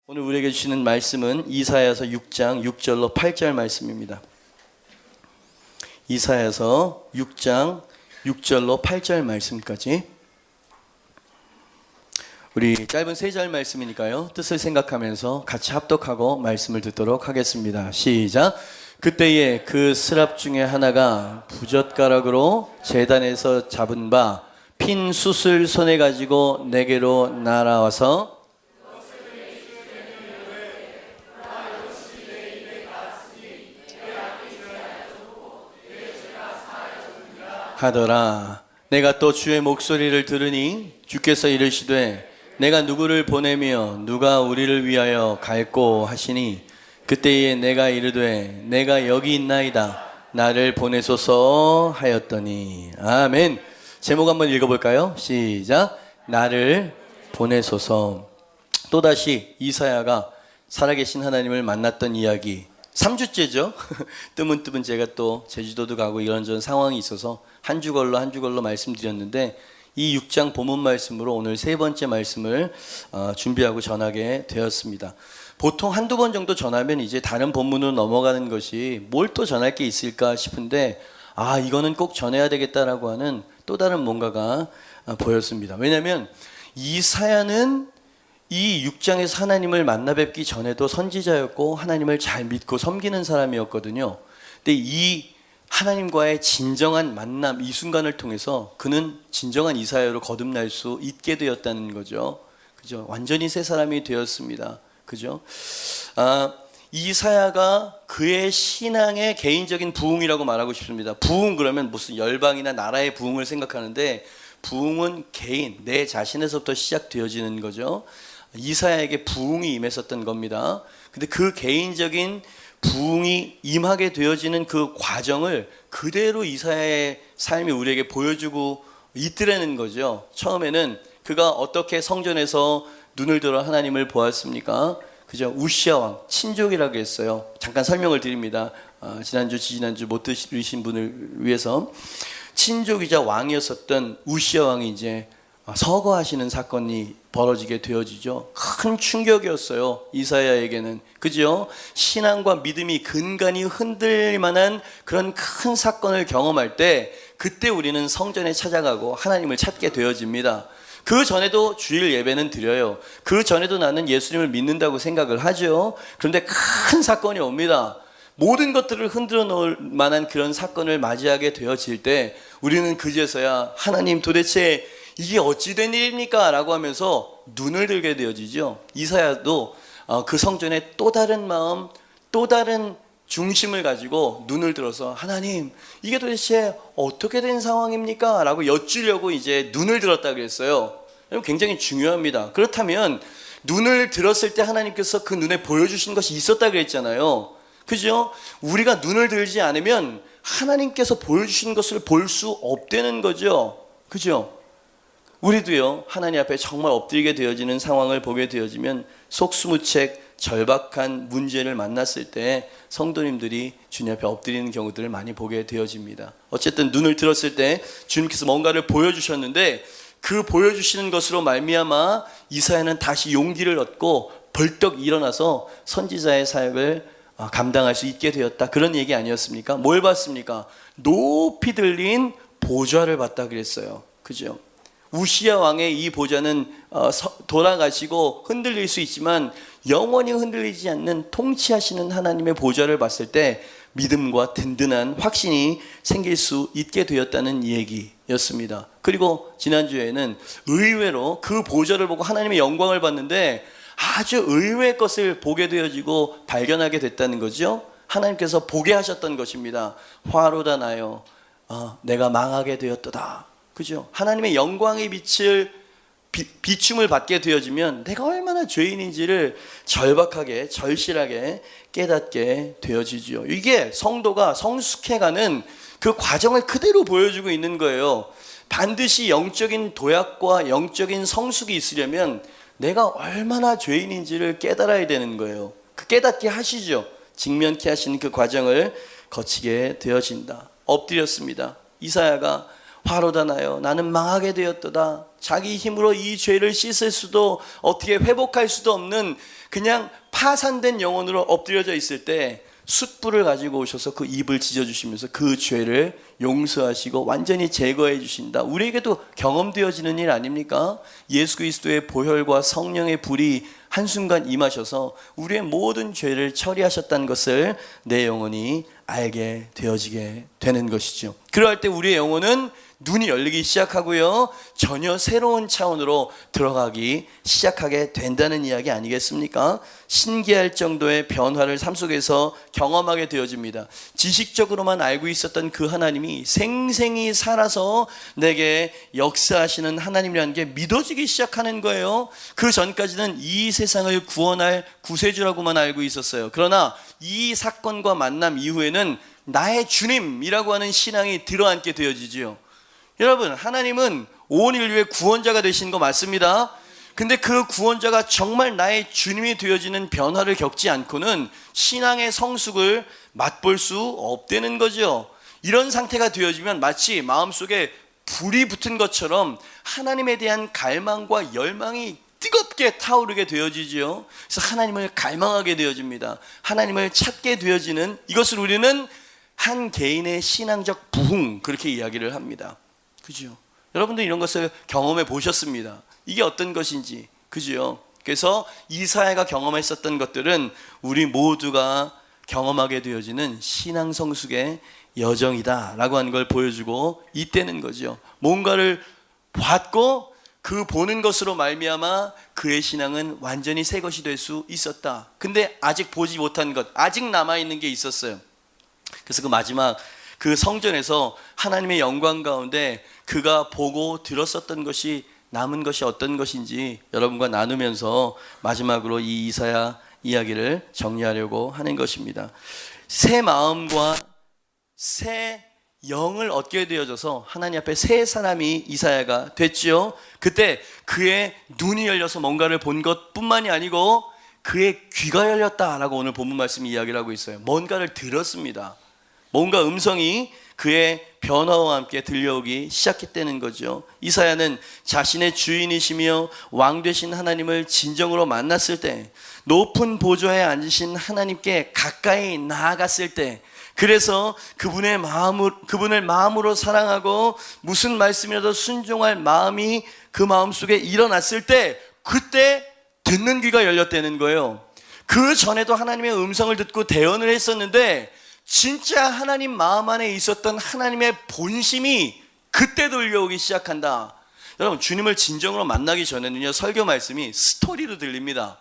오늘 우리에게 주시는 말씀은 이사야서 6장 6절로 8절 말씀입니다. 이사야서 6장 6절로 8절 말씀까지 우리 짧은 3절 말씀이니까요, 뜻을 생각하면서 같이 합독하고 말씀을 듣도록 하겠습니다. 시작. 그때에 그 스랍 중에 하나가 부젓가락으로 제단에서 잡은 바 핀 숯을 손에 가지고 내게로 날아와서 하더라. 내가 또 주의 목소리를 들으니 주께서 이르시되 내가 누구를 보내며 누가 우리를 위하여 갈꼬 하시니 그때에 내가 이르되 내가 여기 있나이다 나를 보내소서 하였더니. 아멘. 제목 한번 읽어볼까요? 시작. 나를 보내소서. 또다시 이사야가 살아계신 하나님을 만났던 이야기 3주째죠. 뜨문뜨문 제가 또 제주도도 가고 이런저런 상황이 있어서 한 주걸로 말씀드렸는데 이 6장 본문 말씀으로 오늘 3번째 말씀을 준비하고 전하게 되었습니다. 보통 한두 번 정도 전하면 이제 다른 본문으로 넘어가는 것이 뭘 또 전할 게 있을까 싶은데 이거는 꼭 전해야 되겠다라고 하는 또 다른 뭔가가 보였습니다. 왜냐하면 이사야는 이 6장에서 하나님을 만나 뵙기 전에도 선지자였고 하나님을 잘 믿고 섬기는 사람이었거든요. 근데 이 하나님과의 진정한 만남, 이 순간을 통해서 그는 진정한 이사야로 거듭날 수 있게 되었다는 거죠. 그죠? 완전히 새 사람이 되었습니다. 그죠? 이사야가 그의 신앙의 개인적인 부흥이라고 말하고 싶습니다. 부흥 그러면 무슨 열방이나 나라의 부흥을 생각하는데 부흥은 개인, 내 자신에서부터 시작되어지는 거죠. 이사야에게 부흥이 임했었던 겁니다. 근데 그 개인적인 부흥이 임하게 되어지는 그 과정을 그대로 이사야의 삶이 우리에게 보여주고 있더라는 거죠. 처음에는 그가 어떻게 성전에서 눈을 들어 하나님을 보았습니까? 그죠? 우시아 왕, 친족이라고 했어요. 잠깐 설명을 드립니다. 지난주 못 들으신 분을 위해서. 친족이자 왕이었었던 우시아 왕이 이제 서거하시는 사건이 벌어지게 되어지죠. 큰 충격이었어요, 이사야에게는. 그죠? 신앙과 믿음이 근간이 흔들릴 만한 그런 큰 사건을 경험할 때 그때 우리는 성전에 찾아가고 하나님을 찾게 되어집니다. 그 전에도 주일 예배는 드려요. 그 전에도 나는 예수님을 믿는다고 생각을 하죠. 그런데 큰 사건이 옵니다. 모든 것들을 흔들어 놓을 만한 그런 사건을 맞이하게 되어질 때 우리는 그제서야 하나님 도대체 이게 어찌 된 일입니까? 라고 하면서 눈을 들게 되어지죠. 이사야도 그 성전에 또 다른 마음, 또 다른 중심을 가지고 눈을 들어서 하나님 이게 도대체 어떻게 된 상황입니까? 라고 여쭈려고 이제 눈을 들었다 그랬어요. 굉장히 중요합니다. 그렇다면 눈을 들었을 때 하나님께서 그 눈에 보여주신 것이 있었다 그랬잖아요. 그죠? 우리가 눈을 들지 않으면 하나님께서 보여주신 것을 볼 수 없다는 거죠. 그죠? 우리도요, 하나님 앞에 정말 엎드리게 되어지는 상황을 보게 되어지면 속수무책 절박한 문제를 만났을 때 성도님들이 주님 앞에 엎드리는 경우들을 많이 보게 되어집니다. 어쨌든 눈을 들었을 때 주님께서 뭔가를 보여주셨는데 그 보여주시는 것으로 말미암아 이사야는 다시 용기를 얻고 벌떡 일어나서 선지자의 사역을 감당할 수 있게 되었다. 그런 얘기 아니었습니까? 뭘 봤습니까? 높이 들린 보좌를 봤다 그랬어요. 그죠? 우시아 왕의 이 보좌는 돌아가시고 흔들릴 수 있지만 영원히 흔들리지 않는 통치하시는 하나님의 보좌를 봤을 때 믿음과 든든한 확신이 생길 수 있게 되었다는 얘기였습니다. 그리고 지난주에는 의외로 그 보좌를 보고 하나님의 영광을 봤는데 아주 의외의 것을 보게 되어지고 발견하게 됐다는 거죠. 하나님께서 보게 하셨던 것입니다. 화로다 나여 내가 망하게 되었도다. 그죠? 하나님의 영광의 빛을 비춤을 받게 되어지면 내가 얼마나 죄인인지를 절박하게 절실하게 깨닫게 되어지죠. 이게 성도가 성숙해가는 그 과정을 그대로 보여주고 있는 거예요. 반드시 영적인 도약과 영적인 성숙이 있으려면 내가 얼마나 죄인인지를 깨달아야 되는 거예요. 그 깨닫게 하시죠. 직면케 하시는 그 과정을 거치게 되어진다. 엎드렸습니다. 이사야가 바로다 나여 나는 망하게 되었도다. 자기 힘으로 이 죄를 씻을 수도 어떻게 회복할 수도 없는 그냥 파산된 영혼으로 엎드려져 있을 때 숯불을 가지고 오셔서 그 입을 찢어주시면서 그 죄를 용서하시고 완전히 제거해 주신다. 우리에게도 경험되어지는 일 아닙니까? 예수 그리스도의 보혈과 성령의 불이 한순간 임하셔서 우리의 모든 죄를 처리하셨다는 것을 내 영혼이 알게 되어지게 되는 것이죠. 그럴 때 우리의 영혼은 눈이 열리기 시작하고요, 전혀 새로운 차원으로 들어가기 시작하게 된다는 이야기 아니겠습니까? 신기할 정도의 변화를 삶 속에서 경험하게 되어집니다. 지식적으로만 알고 있었던 그 하나님이 생생히 살아서 내게 역사하시는 하나님이라는 게 믿어지기 시작하는 거예요. 그 전까지는 이 세상을 구원할 구세주라고만 알고 있었어요. 그러나 이 사건과 만남 이후에는 나의 주님이라고 하는 신앙이 들어앉게 되어지지요. 여러분, 하나님은 온 인류의 구원자가 되신 거 맞습니다. 근데 그 구원자가 정말 나의 주님이 되어지는 변화를 겪지 않고는 신앙의 성숙을 맛볼 수 없다는 거죠. 이런 상태가 되어지면 마치 마음속에 불이 붙은 것처럼 하나님에 대한 갈망과 열망이 뜨겁게 타오르게 되어지죠. 그래서 하나님을 갈망하게 되어집니다. 하나님을 찾게 되어지는, 이것을 우리는 한 개인의 신앙적 부흥, 그렇게 이야기를 합니다. 그죠? 여러분들 이런 것을 경험해 보셨습니다. 이게 어떤 것인지, 그죠? 그래서 이사야가 경험했었던 것들은 우리 모두가 경험하게 되어지는 신앙 성숙의 여정이다라고 하는 걸 보여주고 있다는 거죠. 뭔가를 봤고 그 보는 것으로 말미암아 그의 신앙은 완전히 새 것이 될 수 있었다. 근데 아직 보지 못한 것, 아직 남아있는 게 있었어요. 그래서 그 마지막 그 성전에서 하나님의 영광 가운데 그가 보고 들었었던 것이, 남은 것이 어떤 것인지 여러분과 나누면서 마지막으로 이 이사야 이야기를 정리하려고 하는 것입니다. 새 마음과 새 영을 얻게 되어져서 하나님 앞에 새 사람이 이사야가 됐지요. 그때 그의 눈이 열려서 뭔가를 본 것뿐만이 아니고 그의 귀가 열렸다라고 오늘 본문 말씀이 이야기를 하고 있어요. 뭔가를 들었습니다. 뭔가 음성이 그의 변화와 함께 들려오기 시작했다는 거죠. 이사야는 자신의 주인이시며 왕 되신 하나님을 진정으로 만났을 때, 높은 보좌에 앉으신 하나님께 가까이 나아갔을 때, 그래서 그분을 마음으로 사랑하고 무슨 말씀이라도 순종할 마음이 그 마음속에 일어났을 때, 그때 듣는 귀가 열렸다는 거예요. 그 전에도 하나님의 음성을 듣고 대언을 했었는데 진짜 하나님 마음 안에 있었던 하나님의 본심이 그때 들려오기 시작한다. 여러분, 주님을 진정으로 만나기 전에는요, 설교 말씀이 스토리로 들립니다.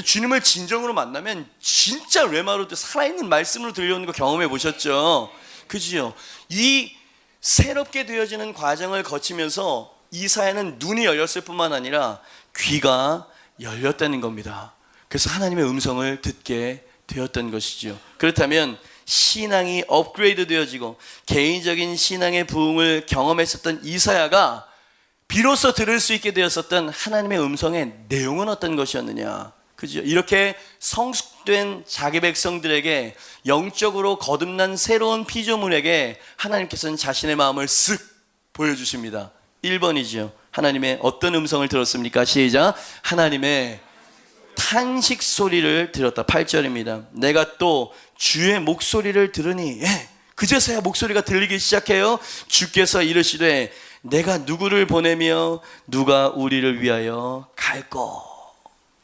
주님을 진정으로 만나면 진짜 레마로 살아있는 말씀으로 들려오는 거 경험해 보셨죠? 그죠? 이 새롭게 되어지는 과정을 거치면서 이사야는 눈이 열렸을 뿐만 아니라 귀가 열렸다는 겁니다. 그래서 하나님의 음성을 듣게 되었던 것이죠. 그렇다면 신앙이 업그레이드 되어지고 개인적인 신앙의 부흥을 경험했었던 이사야가 비로소 들을 수 있게 되었었던 하나님의 음성의 내용은 어떤 것이었느냐? 그죠? 이렇게 성숙된 자기 백성들에게 영적으로 거듭난 새로운 피조물에게 하나님께서는 자신의 마음을 쓱 보여주십니다. 1번이죠. 하나님의 어떤 음성을 들었습니까? 시작. 하나님의 탄식 소리를 들었다. 8절입니다. 내가 또 주의 목소리를 들으니, 그제서야 목소리가 들리기 시작해요. 주께서 이르시되 내가 누구를 보내며 누가 우리를 위하여 갈꼬.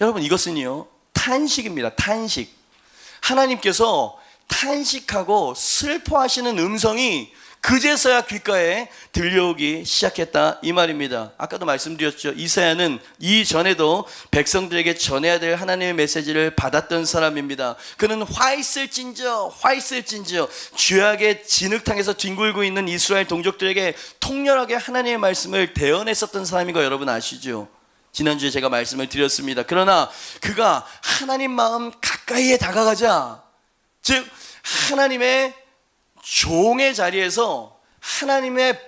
여러분, 이것은요 탄식입니다. 탄식. 하나님께서 탄식하고 슬퍼하시는 음성이 그제서야 귓가에 들려오기 시작했다, 이 말입니다. 아까도 말씀드렸죠. 이사야는 이전에도 백성들에게 전해야 될 하나님의 메시지를 받았던 사람입니다. 그는 화 있을진저 죄악의 진흙탕에서 뒹굴고 있는 이스라엘 동족들에게 통렬하게 하나님의 말씀을 대언했었던 사람인 거 여러분 아시죠? 지난주에 제가 말씀을 드렸습니다. 그러나 그가 하나님 마음 가까이에 다가가자, 즉 하나님의 종의 자리에서 하나님의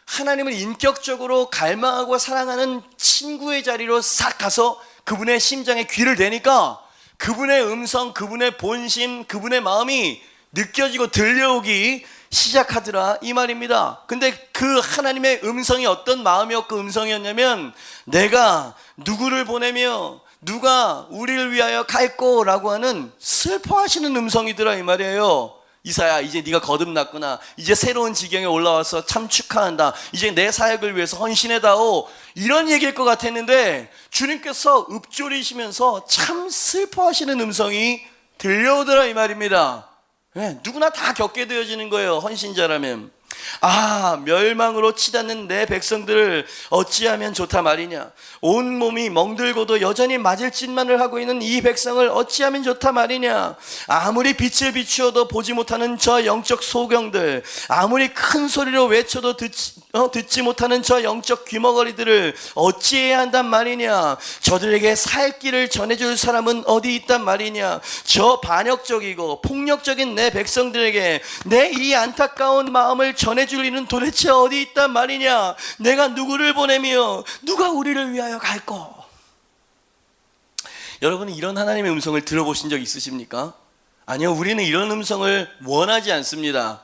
하나님을 인격적으로 갈망하고 사랑하는 친구의 자리로 싹 가서 그분의 심장에 귀를 대니까 그분의 음성, 그분의 본심, 그분의 마음이 느껴지고 들려오기 시작하더라 이 말입니다. 근데 그 하나님의 음성이 어떤 마음이었고 음성이었냐면 내가 누구를 보내며 누가 우리를 위하여 갈꼬 라고 하는 슬퍼하시는 음성이더라 이 말이에요. 이사야, 이제 네가 거듭났구나. 이제 새로운 지경에 올라와서 참 축하한다. 이제 내 사역을 위해서 헌신해다오. 이런 얘기일 것 같았는데 주님께서 읊조리시면서 참 슬퍼하시는 음성이 들려오더라 이 말입니다. 네, 누구나 다 겪게 되어지는 거예요. 헌신자라면. 아, 멸망으로 치닫는 내 백성들을 어찌하면 좋다 말이냐. 온몸이 멍들고도 여전히 맞을 짓만을 하고 있는 이 백성을 어찌하면 좋다 말이냐. 아무리 빛을 비추어도 보지 못하는 저 영적 소경들, 아무리 큰 소리로 외쳐도 듣지 못하는 저 영적 귀머거리들을 어찌해야 한단 말이냐. 저들에게 살 길을 전해줄 사람은 어디 있단 말이냐. 저 반역적이고 폭력적인 내 백성들에게 내 이 안타까운 마음을 전해줄 이는 도대체 어디 있단 말이냐. 내가 누구를 보내며 누가 우리를 위하여 갈꼬. 여러분은 이런 하나님의 음성을 들어보신 적 있으십니까? 아니요, 우리는 이런 음성을 원하지 않습니다.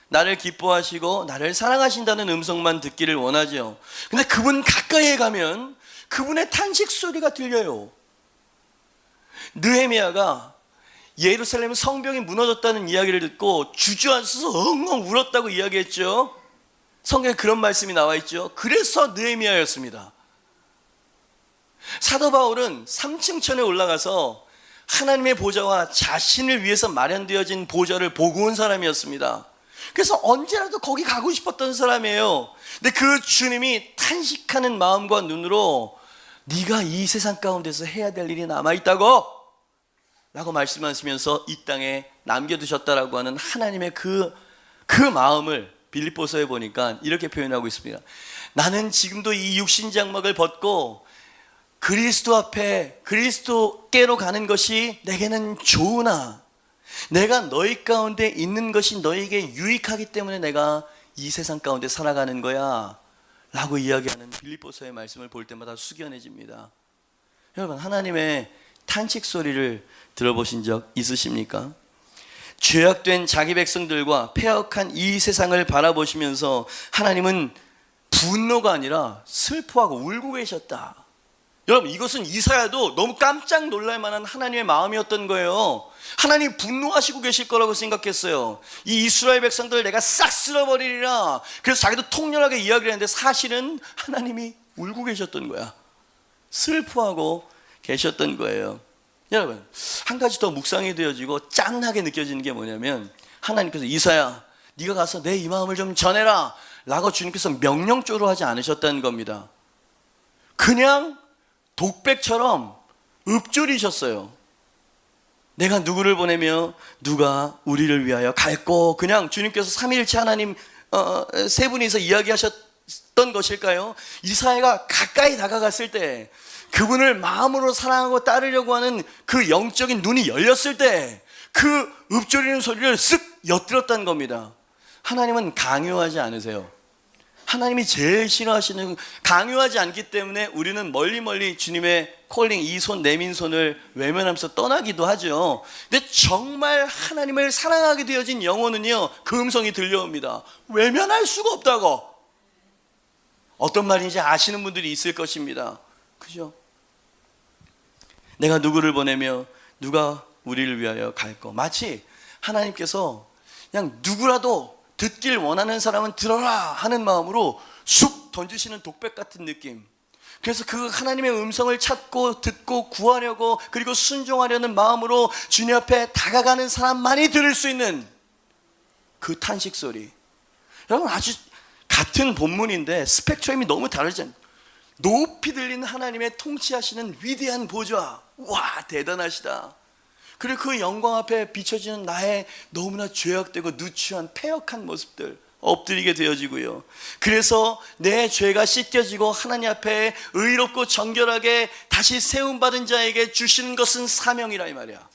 나를 기뻐하시고 나를 사랑하신다는 음성만 듣기를 원하죠. 근데 그분 가까이에 가면 그분의 탄식 소리가 들려요. 느헤미야가 예루살렘 성벽이 무너졌다는 이야기를 듣고 주저앉아서 엉엉 울었다고 이야기했죠. 성경에 그런 말씀이 나와 있죠. 그래서 느헤미야였습니다. 사도 바울은 3층천에 올라가서 하나님의 보좌와 자신을 위해서 마련되어진 보좌를 보고 온 사람이었습니다. 그래서 언제라도 거기 가고 싶었던 사람이에요. 근데 그 주님이 탄식하는 마음과 눈으로 네가 이 세상 가운데서 해야 될 일이 남아있다고 라고 말씀하시면서 이 땅에 남겨두셨다라고 하는 하나님의 그 마음을 빌립보서에 보니까 이렇게 표현하고 있습니다. 나는 지금도 이 육신장막을 벗고 그리스도 앞에 그리스도께로 가는 것이 내게는 좋으나 내가 너희 가운데 있는 것이 너희에게 유익하기 때문에 내가 이 세상 가운데 살아가는 거야 라고 이야기하는 빌립보서의 말씀을 볼 때마다 숙연해집니다. 여러분, 하나님의 탄식 소리를 들어보신 적 있으십니까? 죄악된 자기 백성들과 패역한 이 세상을 바라보시면서 하나님은 분노가 아니라 슬퍼하고 울고 계셨다. 여러분, 이것은 이사야도 너무 깜짝 놀랄 만한 하나님의 마음이었던 거예요. 하나님 분노하시고 계실 거라고 생각했어요. 이 이스라엘 백성들을 내가 싹 쓸어버리리라. 그래서 자기도 통렬하게 이야기를 했는데 사실은 하나님이 울고 계셨던 거야. 슬퍼하고 계셨던 거예요. 여러분, 한 가지 더 묵상이 되어지고 짠하게 느껴지는 게 뭐냐면 하나님께서 이사야, 네가 가서 내 이 마음을 좀 전해라 라고 주님께서 명령조로 하지 않으셨다는 겁니다. 그냥 독백처럼 읊조리셨어요. 내가 누구를 보내며 누가 우리를 위하여 갈꼬. 그냥 주님께서 삼위일체 하나님 세 분이서 이야기하셨던 것일까요? 이사야가 가까이 다가갔을 때, 그분을 마음으로 사랑하고 따르려고 하는 그 영적인 눈이 열렸을 때 그 읊조리는 소리를 쓱 엿들었다는 겁니다. 하나님은 강요하지 않으세요. 하나님이 제일 싫어하시는, 강요하지 않기 때문에 우리는 멀리 주님의 콜링, 이 손 내민 손을 외면하면서 떠나기도 하죠. 근데 정말 하나님을 사랑하게 되어진 영혼은요, 그 음성이 들려옵니다. 외면할 수가 없다고. 어떤 말인지 아시는 분들이 있을 것입니다. 그죠? 내가 누구를 보내며 누가 우리를 위하여 갈거. 마치 하나님께서 그냥 누구라도 듣길 원하는 사람은 들어라 하는 마음으로 쑥 던지시는 독백 같은 느낌. 그래서 그 하나님의 음성을 찾고 듣고 구하려고, 그리고 순종하려는 마음으로 주님 앞에 다가가는 사람만이 들을 수 있는 그 탄식 소리. 여러분, 아주 같은 본문인데 스펙트럼이 너무 다르잖아요. 높이 들리는 하나님의 통치하시는 위대한 보좌. 와, 대단하시다. 그리고 그 영광 앞에 비춰지는 나의 너무나 죄악되고 누추한 패역한 모습들, 엎드리게 되어지고요. 그래서 내 죄가 씻겨지고 하나님 앞에 의롭고 정결하게 다시 세움받은 자에게 주시는 것은 사명이라 이 말이야.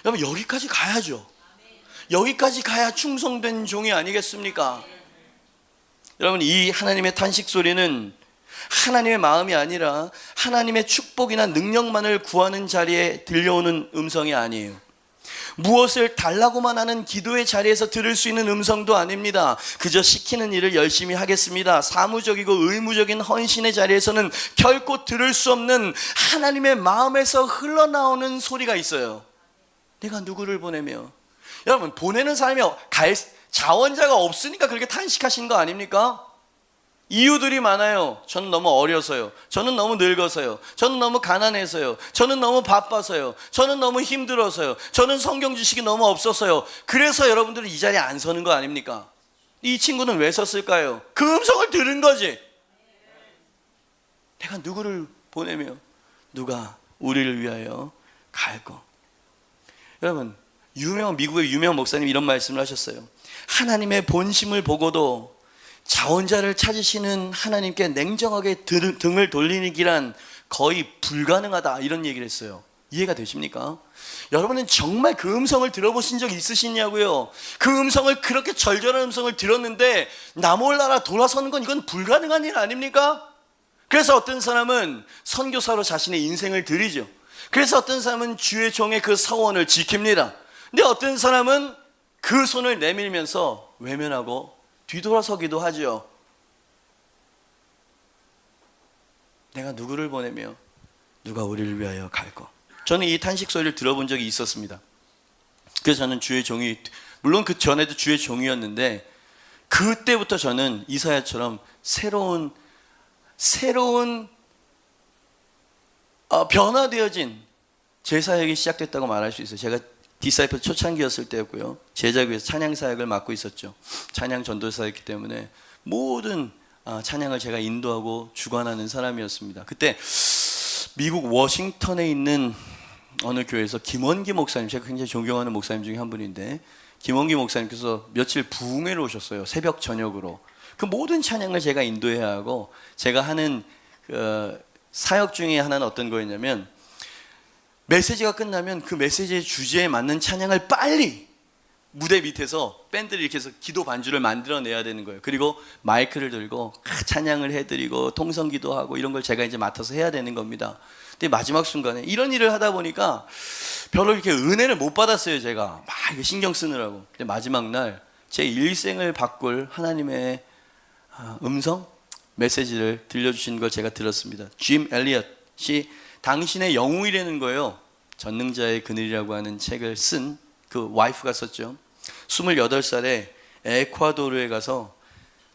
여러분, 여기까지 가야죠. 여기까지 가야 충성된 종이 아니겠습니까? 여러분, 이 하나님의 탄식 소리는 하나님의 마음이 아니라 하나님의 축복이나 능력만을 구하는 자리에 들려오는 음성이 아니에요. 무엇을 달라고만 하는 기도의 자리에서 들을 수 있는 음성도 아닙니다. 그저 시키는 일을 열심히 하겠습니다. 사무적이고 의무적인 헌신의 자리에서는 결코 들을 수 없는 하나님의 마음에서 흘러나오는 소리가 있어요. 내가 누구를 보내며. 여러분, 보내는 사람이 자원자가 없으니까 그렇게 탄식하신 거 아닙니까? 이유들이 많아요. 저는 너무 어려서요. 저는 너무 늙어서요. 저는 너무 가난해서요. 저는 너무 바빠서요. 저는 너무 힘들어서요. 저는 성경 지식이 너무 없어서요. 그래서 여러분들은 이 자리에 안 서는 거 아닙니까? 이 친구는 왜 섰을까요? 그 음성을 들은 거지. 내가 누구를 보내며 누가 우리를 위하여 갈고. 여러분, 미국의 유명한 목사님이 이런 말씀을 하셨어요. 하나님의 본심을 보고도 자원자를 찾으시는 하나님께 냉정하게 등을 돌리는 길은 거의 불가능하다, 이런 얘기를 했어요. 이해가 되십니까? 여러분은 정말 그 음성을 들어보신 적 있으시냐고요? 그 음성을, 그렇게 절절한 음성을 들었는데 나 몰라라 돌아서는 건 이건 불가능한 일 아닙니까? 그래서 어떤 사람은 선교사로 자신의 인생을 드리죠. 그래서 어떤 사람은 주의 종의 그 서원을 지킵니다. 근데 어떤 사람은 그 손을 내밀면서 외면하고 뒤돌아서기도 하죠. 내가 누구를 보내며 누가 우리를 위하여 갈고. 저는 이 탄식 소리를 들어본 적이 있었습니다. 그래서 저는 주의 종이, 물론 그 전에도 주의 종이었는데 그때부터 저는 이사야처럼 새로운 변화되어진 제 사역이 시작됐다고 말할 수 있어요. 제가 디사이플 초창기였을 때였고요. 제자교회에서 찬양 사역을 맡고 있었죠. 찬양 전도사였기 때문에 모든 찬양을 제가 인도하고 주관하는 사람이었습니다. 그때 미국 워싱턴에 있는 어느 교회에서 김원기 목사님, 제가 굉장히 존경하는 목사님 중에 한 분인데, 김원기 목사님께서 며칠 부흥회를 오셨어요. 새벽 저녁으로. 그 모든 찬양을 제가 인도해야 하고, 제가 하는 사역 중에 하나는 어떤 거였냐면, 메시지가 끝나면 그 메시지의 주제에 맞는 찬양을 빨리 무대 밑에서 밴드를 이렇게 해서 기도 반주를 만들어내야 되는 거예요. 그리고 마이크를 들고 찬양을 해드리고 통성기도 하고 이런 걸 제가 이제 맡아서 해야 되는 겁니다. 근데 마지막 순간에 이런 일을 하다 보니까 별로 이렇게 은혜를 못 받았어요. 제가 막 이거 신경 쓰느라고. 근데 마지막 날 제 일생을 바꿀 하나님의 음성 메시지를 들려주신 걸 제가 들었습니다. 짐 엘리엇이 당신의 영웅이라는 거예요. 전능자의 그늘이라고 하는 책을 쓴 그 와이프가 썼죠. 28살에 에콰도르에 가서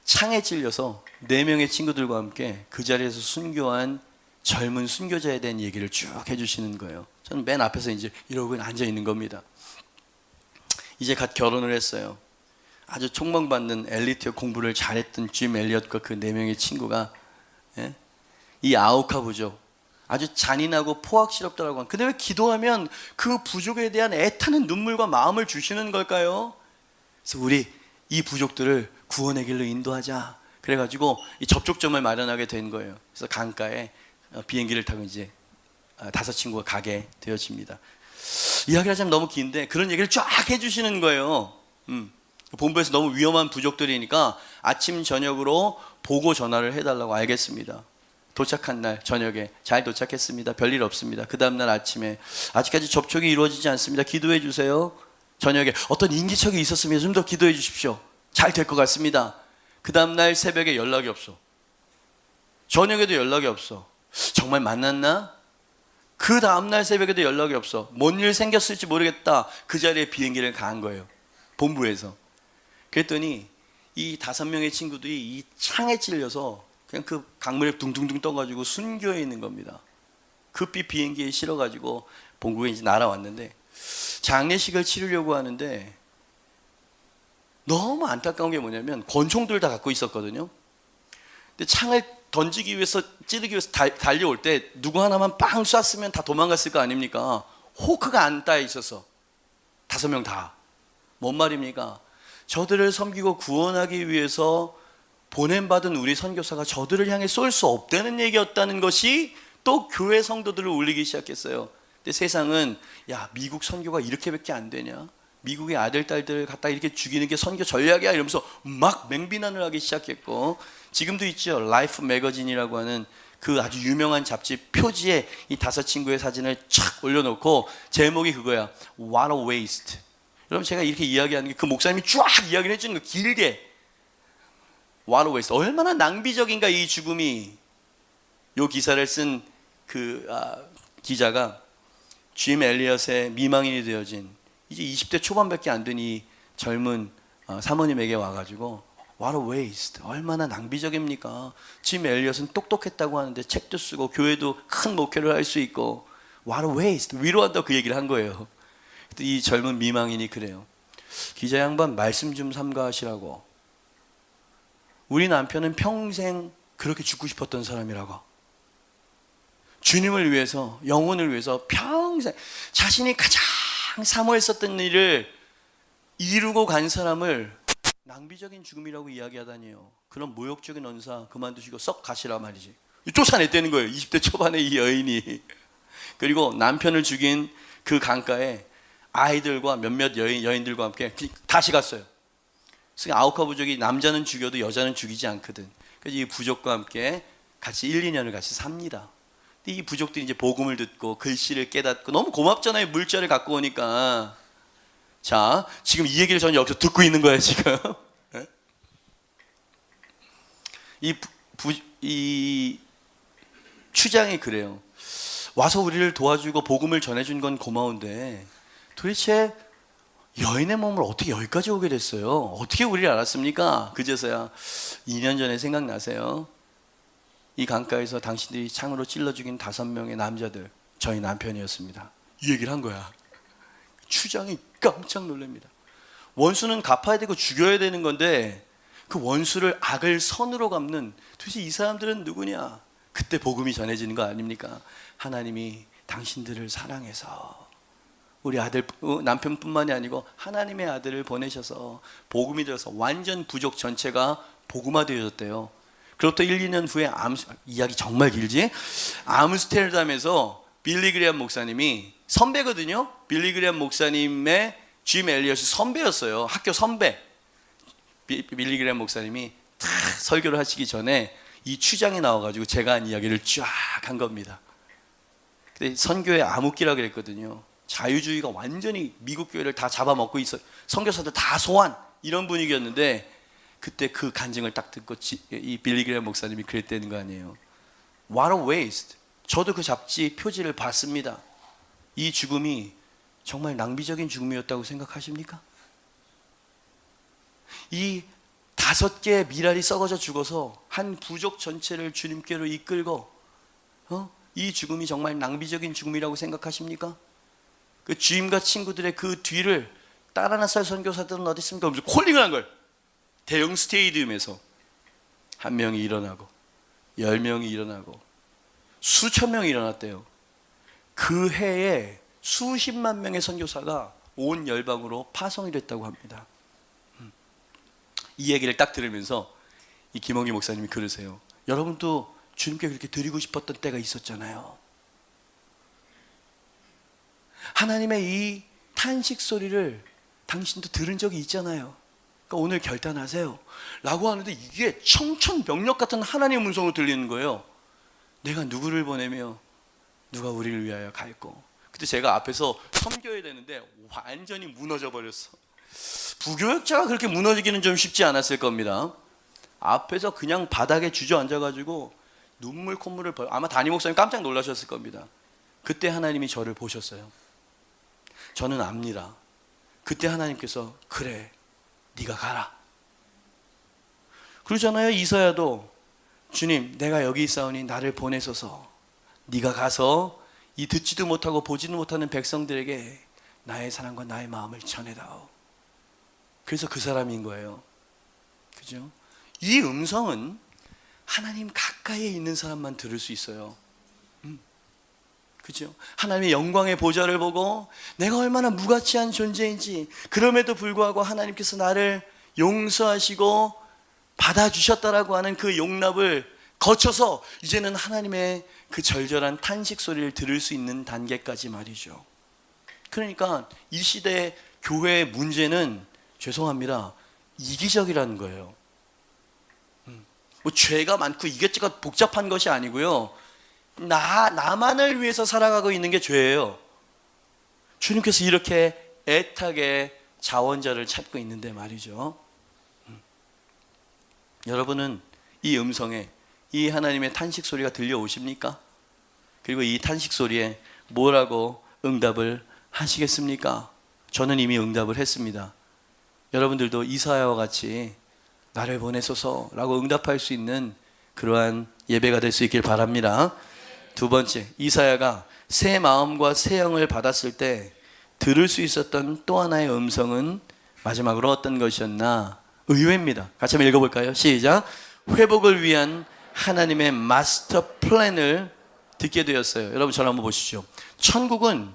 창에 찔려서 4명의 친구들과 함께 그 자리에서 순교한 젊은 순교자에 대한 얘기를 쭉 해주시는 거예요. 저는 맨 앞에서 이제 이러고 앉아 있는 겁니다. 이제 갓 결혼을 했어요. 아주 촉망받는 엘리트 공부를 잘했던 짐 엘리엇과 그 4명의 친구가 이 아우카부족, 아주 잔인하고 포악스럽다라고 하는. 근데 왜 기도하면 그 부족에 대한 애타는 눈물과 마음을 주시는 걸까요? 그래서 우리 이 부족들을 구원의 길로 인도하자. 그래가지고 이 접촉점을 마련하게 된 거예요. 그래서 강가에 비행기를 타고 이제 5 친구가 가게 되어집니다. 이야기를 하자면 너무 긴데 그런 얘기를 쫙 해주시는 거예요. 본부에서 너무 위험한 부족들이니까 아침 저녁으로 보고 전화를 해달라고. 알겠습니다. 도착한 날 저녁에 잘 도착했습니다. 별일 없습니다. 그 다음날 아침에 아직까지 접촉이 이루어지지 않습니다. 기도해 주세요. 저녁에 어떤 인기척이 있었으면 좀 더 기도해 주십시오. 잘 될 것 같습니다. 그 다음날 새벽에 연락이 없어. 저녁에도 연락이 없어. 정말 만났나? 그 다음날 새벽에도 연락이 없어. 뭔 일 생겼을지 모르겠다. 그 자리에 비행기를 간 거예요. 본부에서. 그랬더니 이 5명의 친구들이 이 창에 찔려서 그냥 그 강물에 둥둥둥 떠가지고 순교해 있는 겁니다. 급히 비행기에 실어가지고 본국에 이제 날아왔는데 장례식을 치르려고 하는데 너무 안타까운 게 뭐냐면 권총들 다 갖고 있었거든요. 근데 창을 던지기 위해서, 찌르기 위해서 달려올 때 누구 하나만 빵 쐈으면 다 도망갔을 거 아닙니까? 호크가 안 따여 있어서 5명 다. 뭔 말입니까? 저들을 섬기고 구원하기 위해서 보냄받은 우리 선교사가 저들을 향해 쏠 수 없다는 얘기였다는 것이 또 교회 성도들을 울리기 시작했어요. 근데 세상은 야, 미국 선교가 이렇게밖에 안 되냐? 미국의 아들, 딸들을 갖다 이렇게 죽이는 게 선교 전략이야 이러면서 막 맹비난을 하기 시작했고, 지금도 있죠. 라이프 매거진이라고 하는 그 아주 유명한 잡지 표지에 이 5친구의 사진을 촥 올려놓고 제목이 그거야. What a waste. 여러분 제가 이렇게 이야기하는 게 그 목사님이 쫙 이야기를 해주는 거 길게. What a waste. 얼마나 낭비적인가 이 죽음이. 요 기사를 쓴 그 기자가 짐 엘리엇의 미망인이 되어진 이제 20대 초반밖에 안 된 이 젊은 사모님에게 와가지고 What a waste. 얼마나 낭비적입니까? 짐 엘리엇은 똑똑했다고 하는데 책도 쓰고 교회도 큰 목회를 할 수 있고 What a waste. 위로한다고 그 얘기를 한 거예요. 이 젊은 미망인이 그래요. 기자 양반 말씀 좀 삼가하시라고. 우리 남편은 평생 그렇게 죽고 싶었던 사람이라고. 주님을 위해서, 영혼을 위해서 평생 자신이 가장 사모했었던 일을 이루고 간 사람을 낭비적인 죽음이라고 이야기하다니요. 그런 모욕적인 언사 그만두시고 썩 가시라 말이지. 쫓아냈다는 거예요. 20대 초반의 이 여인이. 그리고 남편을 죽인 그 강가에 아이들과 몇몇 여인들과 함께 다시 갔어요. 그래서 아우카 부족이 남자는 죽여도 여자는 죽이지 않거든. 그래서 이 부족과 함께 같이 1, 2년을 같이 삽니다. 이 부족들이 이제 복음을 듣고 글씨를 깨닫고 너무 고맙잖아요. 물자를 갖고 오니까. 자, 지금 이 얘기를 저는 여기서 듣고 있는 거예요, 지금. 이 추장이 그래요. 와서 우리를 도와주고 복음을 전해준 건 고마운데 도대체 여인의 몸을 어떻게 여기까지 오게 됐어요? 어떻게 우리를 알았습니까? 그제서야 2년 전에 생각나세요. 이 강가에서 당신들이 창으로 찔러 죽인 5명의 남자들, 저희 남편이었습니다. 이 얘기를 한 거야. 추장이 깜짝 놀랍니다. 원수는 갚아야 되고 죽여야 되는 건데 그 원수를 악을 선으로 갚는 도대체 이 사람들은 누구냐? 그때 복음이 전해지는 거 아닙니까? 하나님이 당신들을 사랑해서 우리 아들, 남편뿐만이 아니고 하나님의 아들을 보내셔서 복음이 되어서 완전 부족 전체가 복음화되어졌대요. 그로부터 1, 2년 후에 이야기 정말 길지? 암스테르담에서 빌리 그레엄 목사님이 선배거든요. 빌리 그레엄 목사님의 짐 엘리엇이 선배였어요. 학교 선배. 빌리 그레엄 목사님이 다 설교를 하시기 전에 이 추장에 나와가지고 제가 한 이야기를 쫙 한 겁니다. 근데 선교의 암흑기라고 그랬거든요. 자유주의가 완전히 미국 교회를 다 잡아먹고 있어. 선교사들 다 소환 이런 분위기였는데 그때 그 간증을 딱 듣고 이 빌리 그레엄 목사님이 그랬다는 거 아니에요. What a waste. 저도 그 잡지 표지를 봤습니다. 이 죽음이 정말 낭비적인 죽음이었다고 생각하십니까? 이 5개의 미랄이 썩어져 죽어서 한 부족 전체를 주님께로 이끌고 이 죽음이 정말 낭비적인 죽음이라고 생각하십니까? 그 주임과 친구들의 그 뒤를 따라 나설 선교사들은 어디 있습니까? 콜링을 한 걸. 대형 스테디움에서 1명이 일어나고 10명이 일어나고 수천 명이 일어났대요. 그 해에 수십만 명의 선교사가 온 열방으로 파송이 됐다고 합니다. 이 얘기를 딱 들으면서 이 김홍기 목사님이 그러세요. 여러분도 주님께 그렇게 드리고 싶었던 때가 있었잖아요. 하나님의 이 탄식 소리를 당신도 들은 적이 있잖아요. 그러니까 오늘 결단하세요 라고 하는데 이게 청천벽력 같은 하나님의 음성으로 들리는 거예요. 내가 누구를 보내며 누가 우리를 위하여 갈고. 그때 제가 앞에서 섬겨야 되는데 완전히 무너져 버렸어. 부교역자가 그렇게 무너지기는 좀 쉽지 않았을 겁니다. 앞에서 그냥 바닥에 주저앉아가지고 눈물 콧물을 아마 담임 목사님 깜짝 놀라셨을 겁니다. 그때 하나님이 저를 보셨어요. 저는 압니다. 그때 하나님께서 그래 네가 가라 그러잖아요. 이사야도 주님 내가 여기 있사오니 나를 보내소서. 네가 가서 이 듣지도 못하고 보지도 못하는 백성들에게 나의 사랑과 나의 마음을 전해다오. 그래서 그 사람인 거예요. 그죠? 이 음성은 하나님 가까이에 있는 사람만 들을 수 있어요. 그죠? 하나님의 영광의 보좌를 보고 내가 얼마나 무가치한 존재인지, 그럼에도 불구하고 하나님께서 나를 용서하시고 받아주셨다라고 하는 그 용납을 거쳐서 이제는 하나님의 그 절절한 탄식 소리를 들을 수 있는 단계까지 말이죠. 그러니까 이 시대의 교회의 문제는 죄송합니다, 이기적이라는 거예요. 뭐 죄가 많고 이것저것 복잡한 것이 아니고요. 나만을 위해서 살아가고 있는 게 죄예요. 주님께서 이렇게 애타게 자원자를 찾고 있는데 말이죠. 여러분은 이 음성에 이 하나님의 탄식 소리가 들려오십니까? 그리고 이 탄식 소리에 뭐라고 응답을 하시겠습니까? 저는 이미 응답을 했습니다. 여러분들도 이사야와 같이 나를 보내소서라고 응답할 수 있는 그러한 예배가 될 수 있길 바랍니다. 두 번째, 이사야가 새 마음과 새 영을 받았을 때 들을 수 있었던 또 하나의 음성은 마지막으로 어떤 것이었나? 의외입니다. 같이 한번 읽어볼까요? 시작. 회복을 위한 하나님의 마스터 플랜을 듣게 되었어요. 여러분 저를 한번 보시죠. 천국은,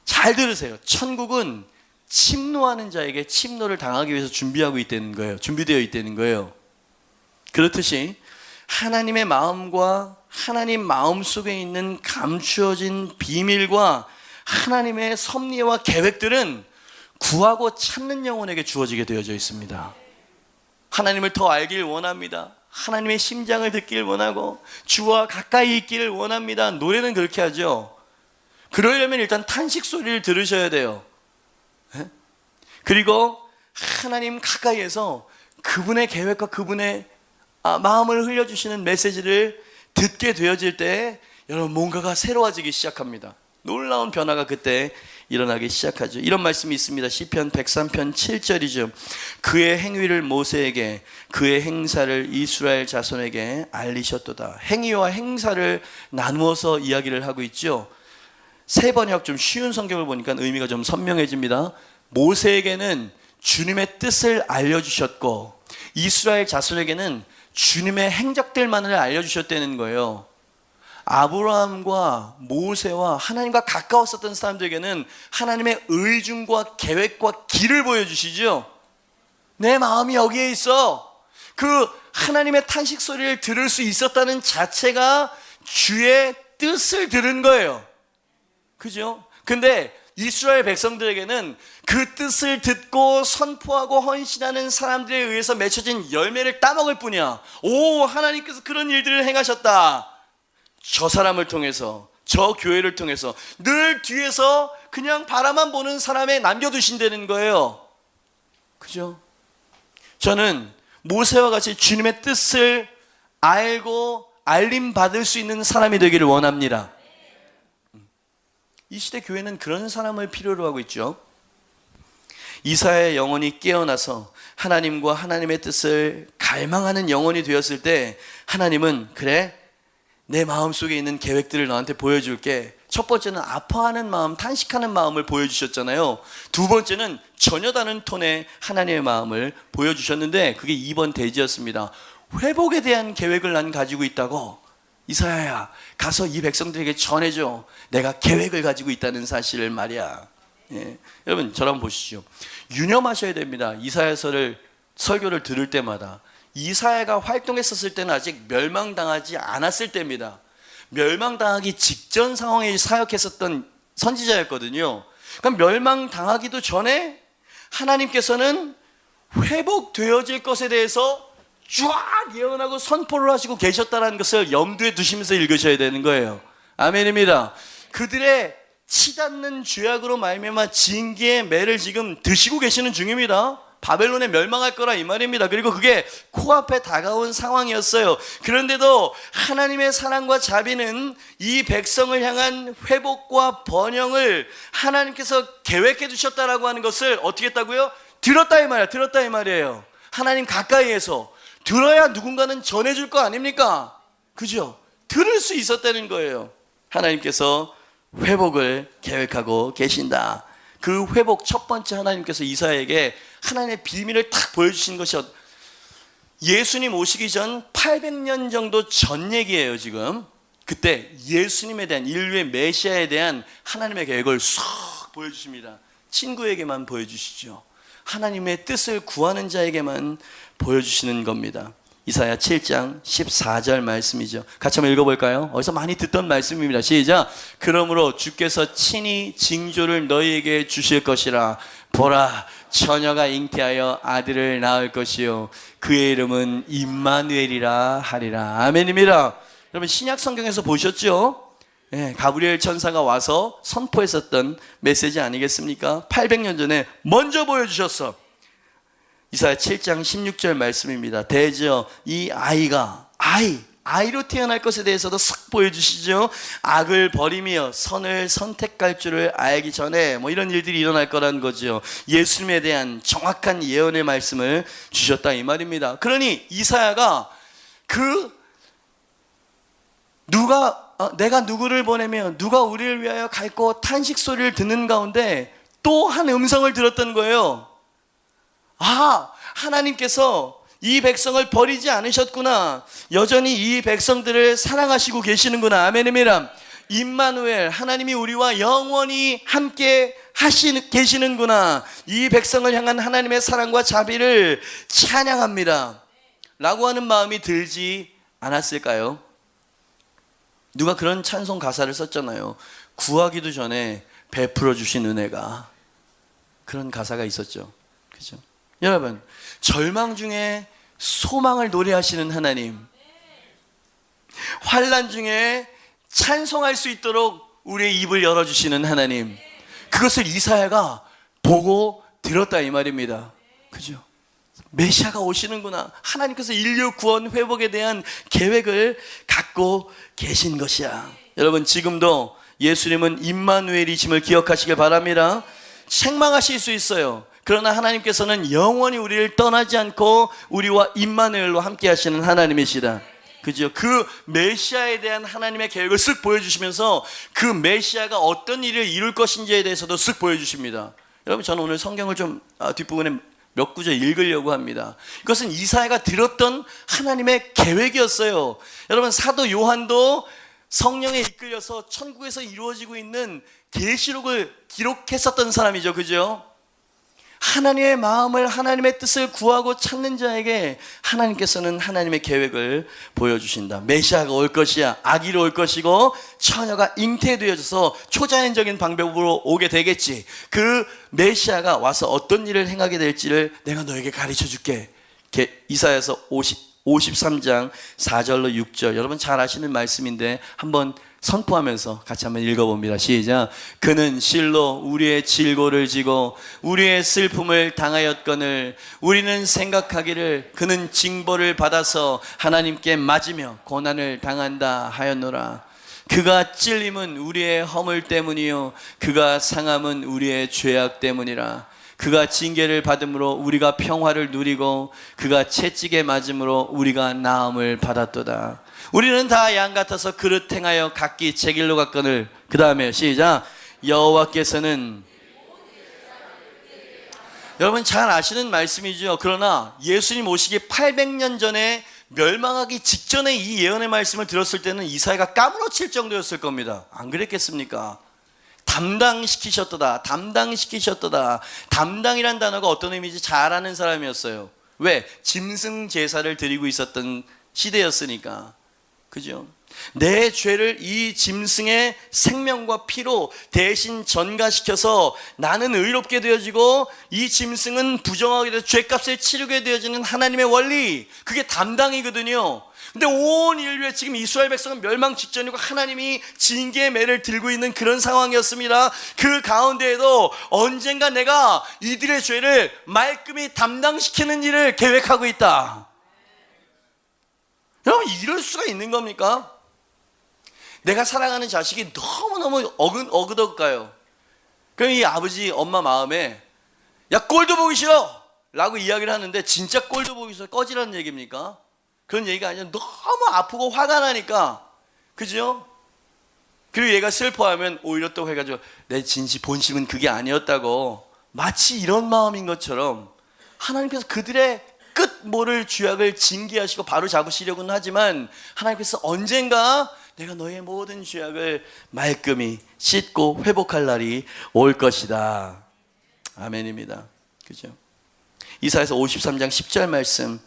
잘 들으세요, 천국은 침노하는 자에게 침노를 당하기 위해서 준비하고 있다는 거예요. 준비되어 있다는 거예요. 그렇듯이 하나님의 마음과 하나님 마음 속에 있는 감추어진 비밀과 하나님의 섭리와 계획들은 구하고 찾는 영혼에게 주어지게 되어져 있습니다. 하나님을 더 알길 원합니다. 하나님의 심장을 듣길 원하고 주와 가까이 있기를 원합니다. 노래는 그렇게 하죠. 그러려면 일단 탄식 소리를 들으셔야 돼요. 그리고 하나님 가까이에서 그분의 계획과 그분의 마음을 흘려주시는 메시지를 듣게 되어질 때 여러분 뭔가가 새로워지기 시작합니다. 놀라운 변화가 그때 일어나기 시작하죠. 이런 말씀이 있습니다. 시편 103편 7절이죠. 그의 행위를 모세에게, 그의 행사를 이스라엘 자손에게 알리셨도다. 행위와 행사를 나누어서 이야기를 하고 있죠. 세 번역 좀 쉬운 성경을 보니까 의미가 좀 선명해집니다. 모세에게는 주님의 뜻을 알려주셨고 이스라엘 자손에게는 주님의 행적들만을 알려주셨다는 거예요. 아브라함과 모세와 하나님과 가까웠었던 사람들에게는 하나님의 의중과 계획과 길을 보여주시죠. 내 마음이 여기에 있어. 그 하나님의 탄식 소리를 들을 수 있었다는 자체가 주의 뜻을 들은 거예요. 그죠? 근데 이스라엘 백성들에게는 그 뜻을 듣고 선포하고 헌신하는 사람들에 의해서 맺혀진 열매를 따먹을 뿐이야. 오, 하나님께서 그런 일들을 행하셨다. 저 사람을 통해서, 저 교회를 통해서 늘 뒤에서 그냥 바라만 보는 사람에 남겨두신다는 거예요. 그죠? 저는 모세와 같이 주님의 뜻을 알고 알림받을 수 있는 사람이 되기를 원합니다. 이 시대 교회는 그런 사람을 필요로 하고 있죠. 이사야의 영혼이 깨어나서 하나님과 하나님의 뜻을 갈망하는 영혼이 되었을 때 하나님은 그래, 내 마음속에 있는 계획들을 너한테 보여줄게. 첫 번째는 아파하는 마음, 탄식하는 마음을 보여주셨잖아요. 두 번째는 전혀 다른 톤의 하나님의 마음을 보여주셨는데 그게 2번 대지였습니다. 회복에 대한 계획을 난 가지고 있다고. 이사야야, 가서 이 백성들에게 전해줘. 내가 계획을 가지고 있다는 사실을 말이야. 예. 여러분 저를 보시죠. 유념하셔야 됩니다. 이사야서를 설교를 들을 때마다 이사야가 활동했었을 때는 아직 멸망당하지 않았을 때입니다. 멸망당하기 직전 상황에 사역했었던 선지자였거든요. 그러니까 멸망당하기도 전에 하나님께서는 회복되어질 것에 대해서 쫙 예언하고 선포를 하시고 계셨다는 것을 염두에 두시면서 읽으셔야 되는 거예요. 아멘입니다. 그들의 치닫는 죄악으로 말미암아 징계의 매를 지금 드시고 계시는 중입니다. 바벨론에 멸망할 거라 이 말입니다. 그리고 그게 코앞에 다가온 상황이었어요. 그런데도 하나님의 사랑과 자비는 이 백성을 향한 회복과 번영을 하나님께서 계획해 두셨다라고 하는 것을 어떻게 했다고요? 들었다 이 말이야. 들었다 이 말이에요. 하나님 가까이에서 들어야 누군가는 전해줄 거 아닙니까? 그죠? 들을 수 있었다는 거예요. 하나님께서 회복을 계획하고 계신다. 그 회복 첫 번째 하나님께서 이사야에게 하나님의 비밀을 탁 보여주신 것이 예수님 오시기 전 800년 정도 전 얘기예요. 지금 그때 예수님에 대한, 인류의 메시아에 대한 하나님의 계획을 쏙 보여주십니다. 친구에게만 보여주시죠. 하나님의 뜻을 구하는 자에게만 보여주시는 겁니다. 이사야 7장 14절 말씀이죠. 같이 한번 읽어볼까요? 어디서 많이 듣던 말씀입니다. 시작. 그러므로 주께서 친히 징조를 너희에게 주실 것이라. 보라, 처녀가 잉태하여 아들을 낳을 것이요 그의 이름은 임마누엘이라 하리라. 아멘입니다. 여러분 신약 성경에서 보셨죠? 가브리엘 천사가 와서 선포했었던 메시지 아니겠습니까? 800년 전에 먼저 보여주셨어. 이사야 7장 16절 말씀입니다. 대저 이 아이가 아이로 태어날 것에 대해서도 싹 보여주시죠. 악을 버리며 선을 선택할 줄을 알기 전에 이런 일들이 일어날 거라는 거죠. 예수님에 대한 정확한 예언의 말씀을 주셨다 이 말입니다. 그러니 이사야가 내가 누구를 보내며 누가 우리를 위하여 갈고 탄식 소리를 듣는 가운데 또 한 음성을 들었던 거예요. 하나님께서 이 백성을 버리지 않으셨구나. 여전히 이 백성들을 사랑하시고 계시는구나. 아멘입니다. 임마누엘, 하나님이 우리와 영원히 함께 계시는구나. 이 백성을 향한 하나님의 사랑과 자비를 찬양합니다 라고 하는 마음이 들지 않았을까요? 누가 그런 찬송 가사를 썼잖아요. 구하기도 전에 베풀어 주신 은혜가. 그런 가사가 있었죠. 그죠? 여러분, 절망 중에 소망을 노래하시는 하나님, 환난 중에 찬송할 수 있도록 우리의 입을 열어주시는 하나님, 그것을 이사야가 보고 들었다 이 말입니다. 그죠? 메시아가 오시는구나. 하나님께서 인류 구원 회복에 대한 계획을 갖고 계신 것이야. 여러분, 지금도 예수님은 임마누엘이심을 기억하시길 바랍니다. 책망하실 수 있어요. 그러나 하나님께서는 영원히 우리를 떠나지 않고 우리와 임마누엘로 함께 하시는 하나님이시다. 그죠? 그 메시아에 대한 하나님의 계획을 쓱 보여주시면서 그 메시아가 어떤 일을 이룰 것인지에 대해서도 쓱 보여주십니다. 여러분, 저는 오늘 성경을 좀 뒷부분에 몇 구절 읽으려고 합니다. 이것은 이사야가 들었던 하나님의 계획이었어요. 여러분, 사도 요한도 성령에 이끌려서 천국에서 이루어지고 있는 계시록을 기록했었던 사람이죠. 그죠? 하나님의 마음을, 하나님의 뜻을 구하고 찾는 자에게 하나님께서는 하나님의 계획을 보여주신다. 메시아가 올 것이야. 아기로 올 것이고 처녀가 잉태되어져서 초자연적인 방법으로 오게 되겠지. 그 메시아가 와서 어떤 일을 행하게 될지를 내가 너에게 가르쳐 줄게. 이사야서 53장 4절로 6절, 여러분 잘 아시는 말씀인데 한번 선포하면서 같이 한번 읽어봅니다. 시작. 그는 실로 우리의 질고를 지고 우리의 슬픔을 당하였거늘 우리는 생각하기를 그는 징벌을 받아서 하나님께 맞으며 고난을 당한다 하였노라. 그가 찔림은 우리의 허물 때문이요 그가 상함은 우리의 죄악 때문이라. 그가 징계를 받음으로 우리가 평화를 누리고 그가 채찍에 맞음으로 우리가 나음을 받았도다. 우리는 다 양 같아서 그릇 행하여 각기 제 길로 갔거늘. 그 다음에 시작. 여호와께서는, 여러분 잘 아시는 말씀이죠. 그러나 예수님 오시기 800년 전에 멸망하기 직전에 이 예언의 말씀을 들었을 때는 이사야가 까무러칠 정도였을 겁니다. 안 그랬겠습니까? 담당시키셨도다. 담당이란 단어가 어떤 의미인지 잘 아는 사람이었어요. 왜? 짐승 제사를 드리고 있었던 시대였으니까. 그죠? 내 죄를 이 짐승의 생명과 피로 대신 전가시켜서 나는 의롭게 되어지고 이 짐승은 부정하게 돼서 죄값을 치르게 되어지는 하나님의 원리, 그게 담당이거든요. 근데 온 인류에 지금 이스라엘 백성은 멸망 직전이고 하나님이 징계의 매를 들고 있는 그런 상황이었습니다. 그 가운데에도 언젠가 내가 이들의 죄를 말끔히 담당시키는 일을 계획하고 있다. 여러분, 이럴 수가 있는 겁니까? 내가 사랑하는 자식이 너무너무 어긋어긋가요. 그럼 이 아버지 엄마 마음에 야 꼴도 보기 싫어 라고 이야기를 하는데 진짜 꼴도 보기 싫어 꺼지라는 얘기입니까? 그런 얘기가 아니라 너무 아프고 화가 나니까. 그죠? 그리고 얘가 슬퍼하면 오히려 또 해가지고 내 본심은 그게 아니었다고, 마치 이런 마음인 것처럼 하나님께서 그들의 끝 모를 죄악을 징계하시고 바로 잡으시려고는 하지만 하나님께서 언젠가 내가 너의 모든 죄악을 말끔히 씻고 회복할 날이 올 것이다. 아멘입니다. 그죠? 이사야서 53장 10절 말씀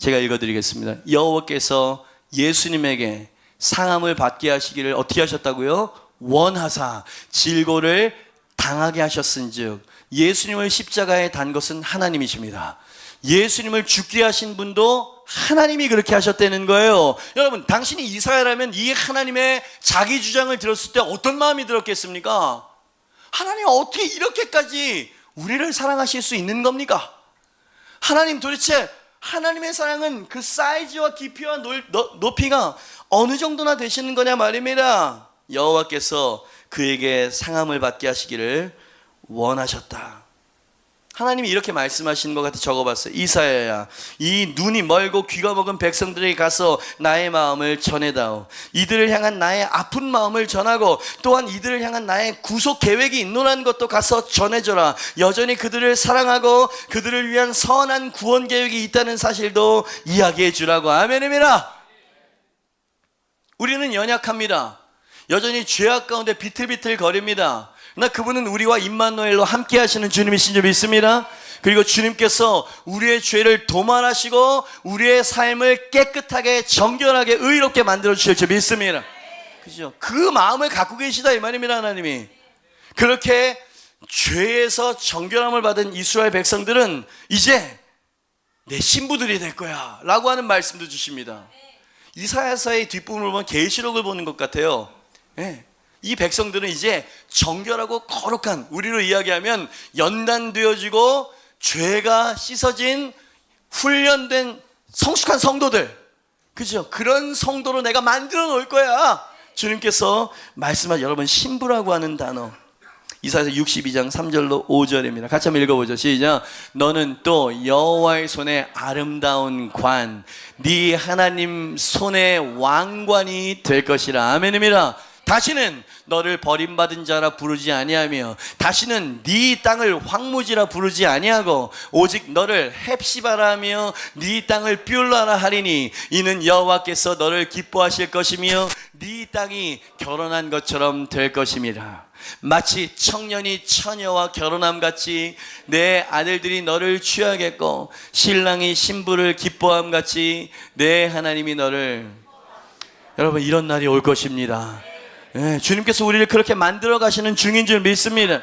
제가 읽어드리겠습니다. 여호와께서 예수님에게 상함을 받게 하시기를 어떻게 하셨다고요? 원하사 질고를 당하게 하셨은즉. 예수님을 십자가에 단 것은 하나님이십니다. 예수님을 죽게 하신 분도 하나님이 그렇게 하셨다는 거예요. 여러분, 당신이 이사야라면 이 하나님의 자기 주장을 들었을 때 어떤 마음이 들었겠습니까? 하나님 어떻게 이렇게까지 우리를 사랑하실 수 있는 겁니까? 하나님, 도대체 하나님의 사랑은 그 사이즈와 깊이와 높이가 어느 정도나 되시는 거냐 말입니다. 여호와께서 그에게 상함을 받게 하시기를 원하셨다. 하나님이 이렇게 말씀하시는 것 같아 적어봤어요. 이사야야, 이 눈이 멀고 귀가 먹은 백성들에게 가서 나의 마음을 전해다오. 이들을 향한 나의 아픈 마음을 전하고 또한 이들을 향한 나의 구속 계획이 있노라는 것도 가서 전해줘라. 여전히 그들을 사랑하고 그들을 위한 선한 구원 계획이 있다는 사실도 이야기해 주라고. 아멘입니다. 우리는 연약합니다. 여전히 죄악 가운데 비틀비틀 거립니다. 그러나 그분은 우리와 임마누엘로 함께 하시는 주님이신 줄 믿습니다. 그리고 주님께서 우리의 죄를 도말하시고 우리의 삶을 깨끗하게 정결하게 의롭게 만들어 주실 줄 믿습니다. 그죠? 그 마음을 갖고 계시다 이 말입니다. 하나님이 그렇게 죄에서 정결함을 받은 이스라엘 백성들은 이제 내 신부들이 될 거야 라고 하는 말씀도 주십니다. 이사야서의 뒷부분을 보면 계시록을 보는 것 같아요. 네. 이 백성들은 이제 정결하고 거룩한, 우리로 이야기하면 연단되어지고 죄가 씻어진 훈련된 성숙한 성도들, 그죠? 그런 성도로 내가 만들어 놓을 거야. 주님께서 말씀하신, 여러분, 신부라고 하는 단어, 이사야서 62장 3절로 5절입니다. 같이 한번 읽어보죠. 시작. 너는 또 여호와의 손에 아름다운 관, 네 하나님 손의 왕관이 될 것이라. 아멘입니다. 다시는 너를 버림받은 자라 부르지 아니하며 다시는 네 땅을 황무지라 부르지 아니하고 오직 너를 헵시바라 하며 네 땅을 뷸라라 하리니 이는 여호와께서 너를 기뻐하실 것이며 네 땅이 결혼한 것처럼 될 것임이라. 마치 청년이 처녀와 결혼함 같이 내 아들들이 너를 취하겠고 신랑이 신부를 기뻐함 같이 내 하나님이 너를. 여러분, 이런 날이 올 것입니다. 네, 주님께서 우리를 그렇게 만들어 가시는 중인 줄 믿습니다.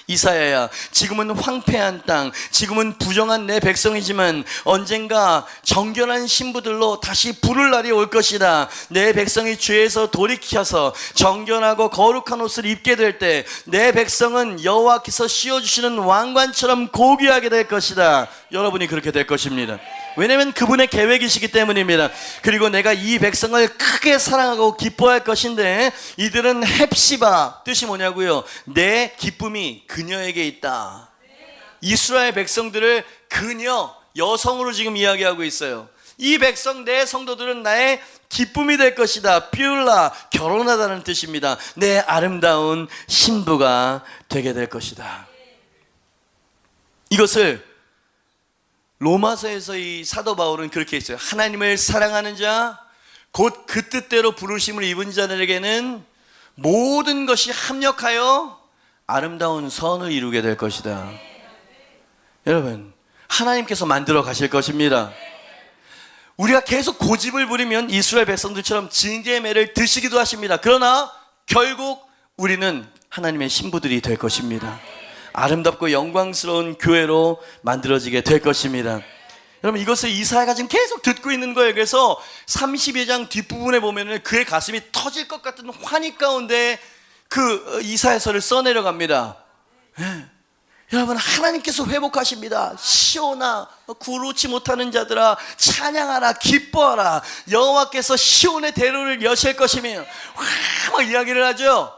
이사야야, 지금은 황폐한 땅, 지금은 부정한 내 백성이지만 언젠가 정결한 신부들로 다시 부를 날이 올 것이다. 내 백성이 죄에서 돌이켜서 정결하고 거룩한 옷을 입게 될 때 내 백성은 여호와께서 씌워주시는 왕관처럼 고귀하게 될 것이다. 여러분이 그렇게 될 것입니다. 왜냐하면 그분의 계획이시기 때문입니다. 그리고 내가 이 백성을 크게 사랑하고 기뻐할 것인데 이들은 헵시바, 뜻이 뭐냐고요? 내 기쁨이 그녀에게 있다. 이스라엘 백성들을 그녀, 여성으로 지금 이야기하고 있어요. 이 백성, 내 성도들은 나의 기쁨이 될 것이다. 뷸라, 결혼하다는 뜻입니다. 내 아름다운 신부가 되게 될 것이다. 이것을 로마서에서 이 사도 바울은 그렇게 했어요. 하나님을 사랑하는 자, 곧 그 뜻대로 부르심을 입은 자들에게는 모든 것이 합력하여 아름다운 선을 이루게 될 것이다. 여러분, 하나님께서 만들어 가실 것입니다. 우리가 계속 고집을 부리면 이스라엘 백성들처럼 징계의 매를 드시기도 하십니다. 그러나 결국 우리는 하나님의 신부들이 될 것입니다. 아름답고 영광스러운 교회로 만들어지게 될 것입니다. 여러분, 이것을 이사야가 지금 계속 듣고 있는 거예요. 그래서 32장 뒷부분에 보면 그의 가슴이 터질 것 같은 환희 가운데 그 이사야서를 써내려갑니다. 네. 여러분, 하나님께서 회복하십니다. 시온아, 구루치 못하는 자들아, 찬양하라, 기뻐하라. 여호와께서 시온의 대로를 여실 것이며 막 이야기를 하죠.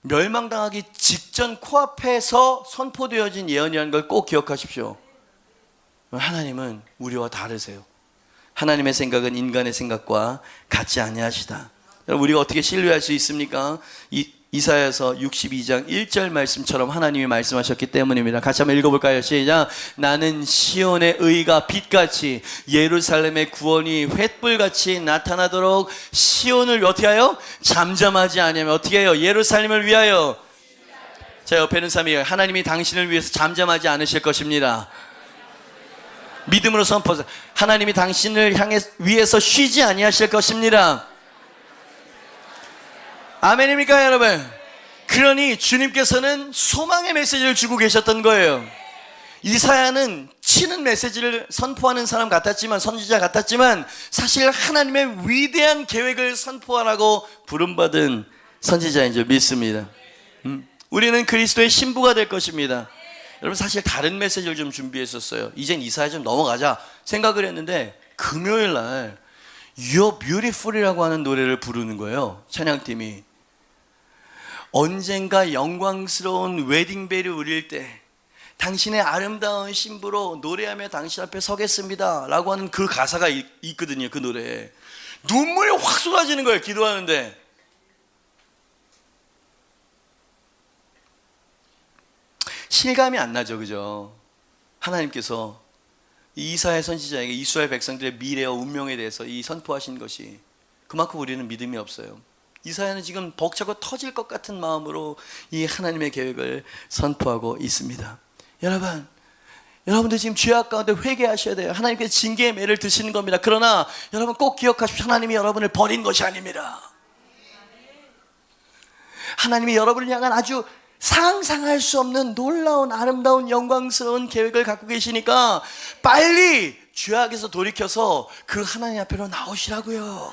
멸망당하기 직전 코앞에서 선포되어진 예언이라는 걸 꼭 기억하십시오. 하나님은 우리와 다르세요. 하나님의 생각은 인간의 생각과 같지 아니하시다. 여러분, 우리가 어떻게 신뢰할 수 있습니까? 이사야서 62장 1절 말씀처럼 하나님이 말씀하셨기 때문입니다. 같이 한번 읽어볼까요? 시작. 나는 시온의 의가 빛같이 예루살렘의 구원이 횃불같이 나타나도록 시온을 어떻게 하여? 잠잠하지 아니하며 어떻게 해요? 예루살렘을 위하여. 자, 옆에 있는 사람이 하나님이 당신을 위해서 잠잠하지 않으실 것입니다. 믿음으로 선포하세요. 하나님이 당신을 향해 위해서 쉬지 아니하실 것입니다. 아멘입니까 여러분? 그러니 주님께서는 소망의 메시지를 주고 계셨던 거예요. 이사야는 치는 메시지를 선포하는 사람 같았지만, 선지자 같았지만 사실 하나님의 위대한 계획을 선포하라고 부름받은 선지자인 줄 믿습니다. 우리는 그리스도의 신부가 될 것입니다. 여러분 사실 다른 메시지를 좀 준비했었어요. 이젠 이사야 좀 넘어가자 생각을 했는데 금요일 날 You're Beautiful이라고 하는 노래를 부르는 거예요. 찬양팀이. 언젠가 영광스러운 웨딩벨이 울릴 때 당신의 아름다운 신부로 노래하며 당신 앞에 서겠습니다 라고 하는 그 가사가 있거든요. 그 노래에 눈물이 확 쏟아지는 거예요. 기도하는데. 실감이 안 나죠, 그죠? 하나님께서 이사야 선지자에게 이스라엘 백성들의 미래와 운명에 대해서 이 선포하신 것이 그만큼 우리는 믿음이 없어요. 이사야는 지금 벅차고 터질 것 같은 마음으로 이 하나님의 계획을 선포하고 있습니다. 여러분들 지금 죄악 가운데 회개하셔야 돼요. 하나님께서 징계의 매를 드시는 겁니다. 그러나 여러분 꼭 기억하십시오. 하나님이 여러분을 버린 것이 아닙니다. 하나님이 여러분을 향한 아주 상상할 수 없는 놀라운 아름다운 영광스러운 계획을 갖고 계시니까 빨리 죄악에서 돌이켜서 그 하나님 앞으로 나오시라고요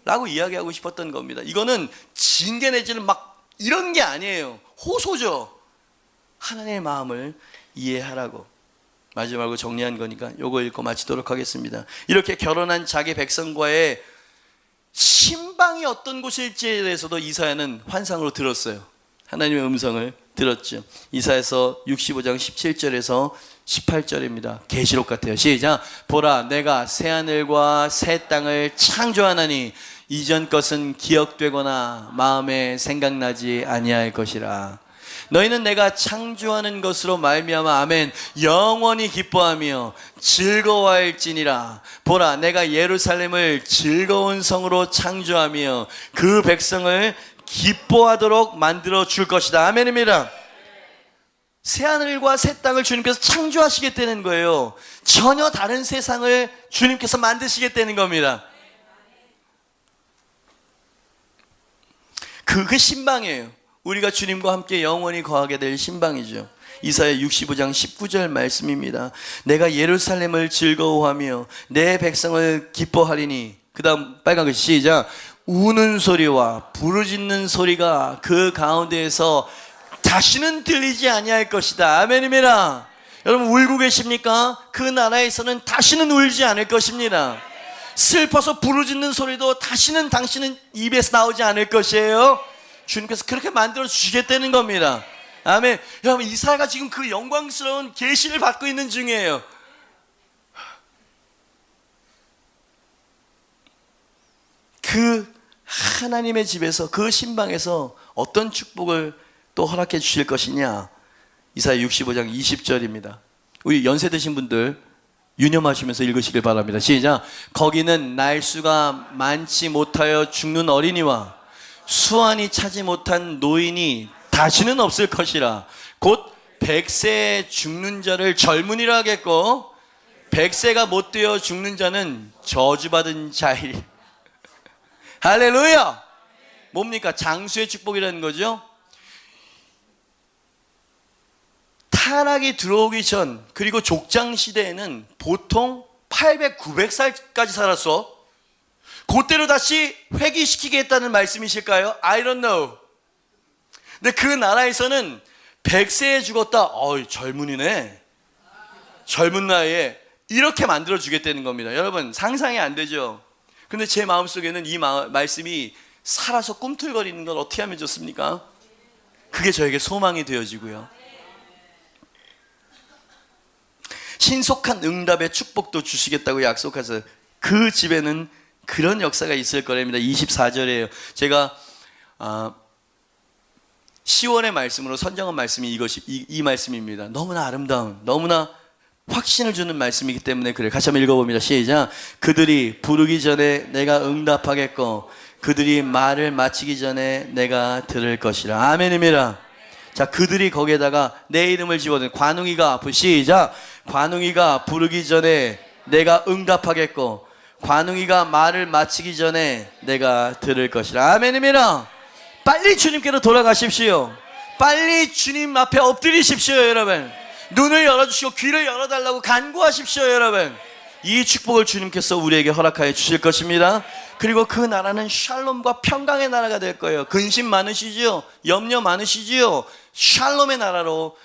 라고 이야기하고 싶었던 겁니다. 이거는 징계 내지는 막 이런 게 아니에요. 호소죠. 하나님의 마음을 이해하라고. 마지막으로 정리한 거니까 요거 읽고 마치도록 하겠습니다. 이렇게 결혼한 자기 백성과의 신방이 어떤 곳일지에 대해서도 이사야는 환상으로 들었어요. 하나님의 음성을 들었죠. 이사야서 65장 17절에서 18절입니다. 계시록 같아요. 시작. 보라, 내가 새하늘과 새 땅을 창조하나니 이전 것은 기억되거나 마음에 생각나지 아니할 것이라. 너희는 내가 창조하는 것으로 말미암아 아멘 영원히 기뻐하며 즐거워할지니라. 보라, 내가 예루살렘을 즐거운 성으로 창조하며 그 백성을 기뻐하도록 만들어 줄 것이다. 아멘입니다. 새하늘과 새 땅을 주님께서 창조하시겠다는 거예요. 전혀 다른 세상을 주님께서 만드시겠다는 겁니다. 그 신방이에요. 우리가 주님과 함께 영원히 거하게 될 신방이죠. 이사야 65장 19절 말씀입니다. 내가 예루살렘을 즐거워하며 내 백성을 기뻐하리니. 그 다음 빨간 글씨 시작. 우는 소리와 부르짖는 소리가 그 가운데에서 다시는 들리지 아니할 것이다. 아멘입니다. 여러분 울고 계십니까? 그 나라에서는 다시는 울지 않을 것입니다. 슬퍼서 부르짖는 소리도 다시는 당신은 입에서 나오지 않을 것이에요. 주님께서 그렇게 만들어 주시겠다는 겁니다. 아멘. 여러분 이사야가 지금 그 영광스러운 계시를 받고 있는 중이에요. 그 하나님의 집에서 그 신방에서 어떤 축복을 또 허락해 주실 것이냐. 이사야 65장 20절입니다. 우리 연세 드신 분들 유념하시면서 읽으시길 바랍니다. 시작. 거기는 날수가 많지 못하여 죽는 어린이와 수완이 차지 못한 노인이 다시는 없을 것이라. 곧 100세에 죽는 자를 젊은이라 하겠고 100세가 못 되어 죽는 자는 저주받은 자이리. 할렐루야. 뭡니까? 장수의 축복이라는 거죠. 타락이 들어오기 전, 그리고 족장 시대에는 보통 800, 900살까지 살았어. 그때로 다시 회귀시키겠다는 말씀이실까요? I don't know. 근데 그 나라에서는 100세에 죽었다. 젊은이네. 젊은 나이에 이렇게 만들어 주겠다는 겁니다. 여러분 상상이 안 되죠? 근데 제 마음속에는 이 말씀이 살아서 꿈틀거리는 걸 어떻게 하면 좋습니까? 그게 저에게 소망이 되어지고요. 신속한 응답의 축복도 주시겠다고 약속하셔서 그 집에는 그런 역사가 있을 거랍니다. 24절이에요. 제가 10월의 말씀으로 선정한 말씀이 이 말씀입니다. 너무나 아름다운, 너무나 확신을 주는 말씀이기 때문에 그래요. 같이 한번 읽어봅니다. 시작. 그들이 부르기 전에 내가 응답하겠고 그들이 말을 마치기 전에 내가 들을 것이라. 아멘입니다. 자, 그들이 거기에다가 내 이름을 집어든 관웅이가 앞으로 시작. 관웅이가 부르기 전에 내가 응답하겠고 관웅이가 말을 마치기 전에 내가 들을 것이라. 아멘입니다. 빨리 주님께로 돌아가십시오. 빨리 주님 앞에 엎드리십시오. 여러분, 눈을 열어주시고 귀를 열어달라고 간구하십시오. 여러분, 이 축복을 주님께서 우리에게 허락하여 주실 것입니다. 그리고 그 나라는 샬롬과 평강의 나라가 될 거예요. 근심 많으시지요? 염려 많으시지요? 샬롬의 나라로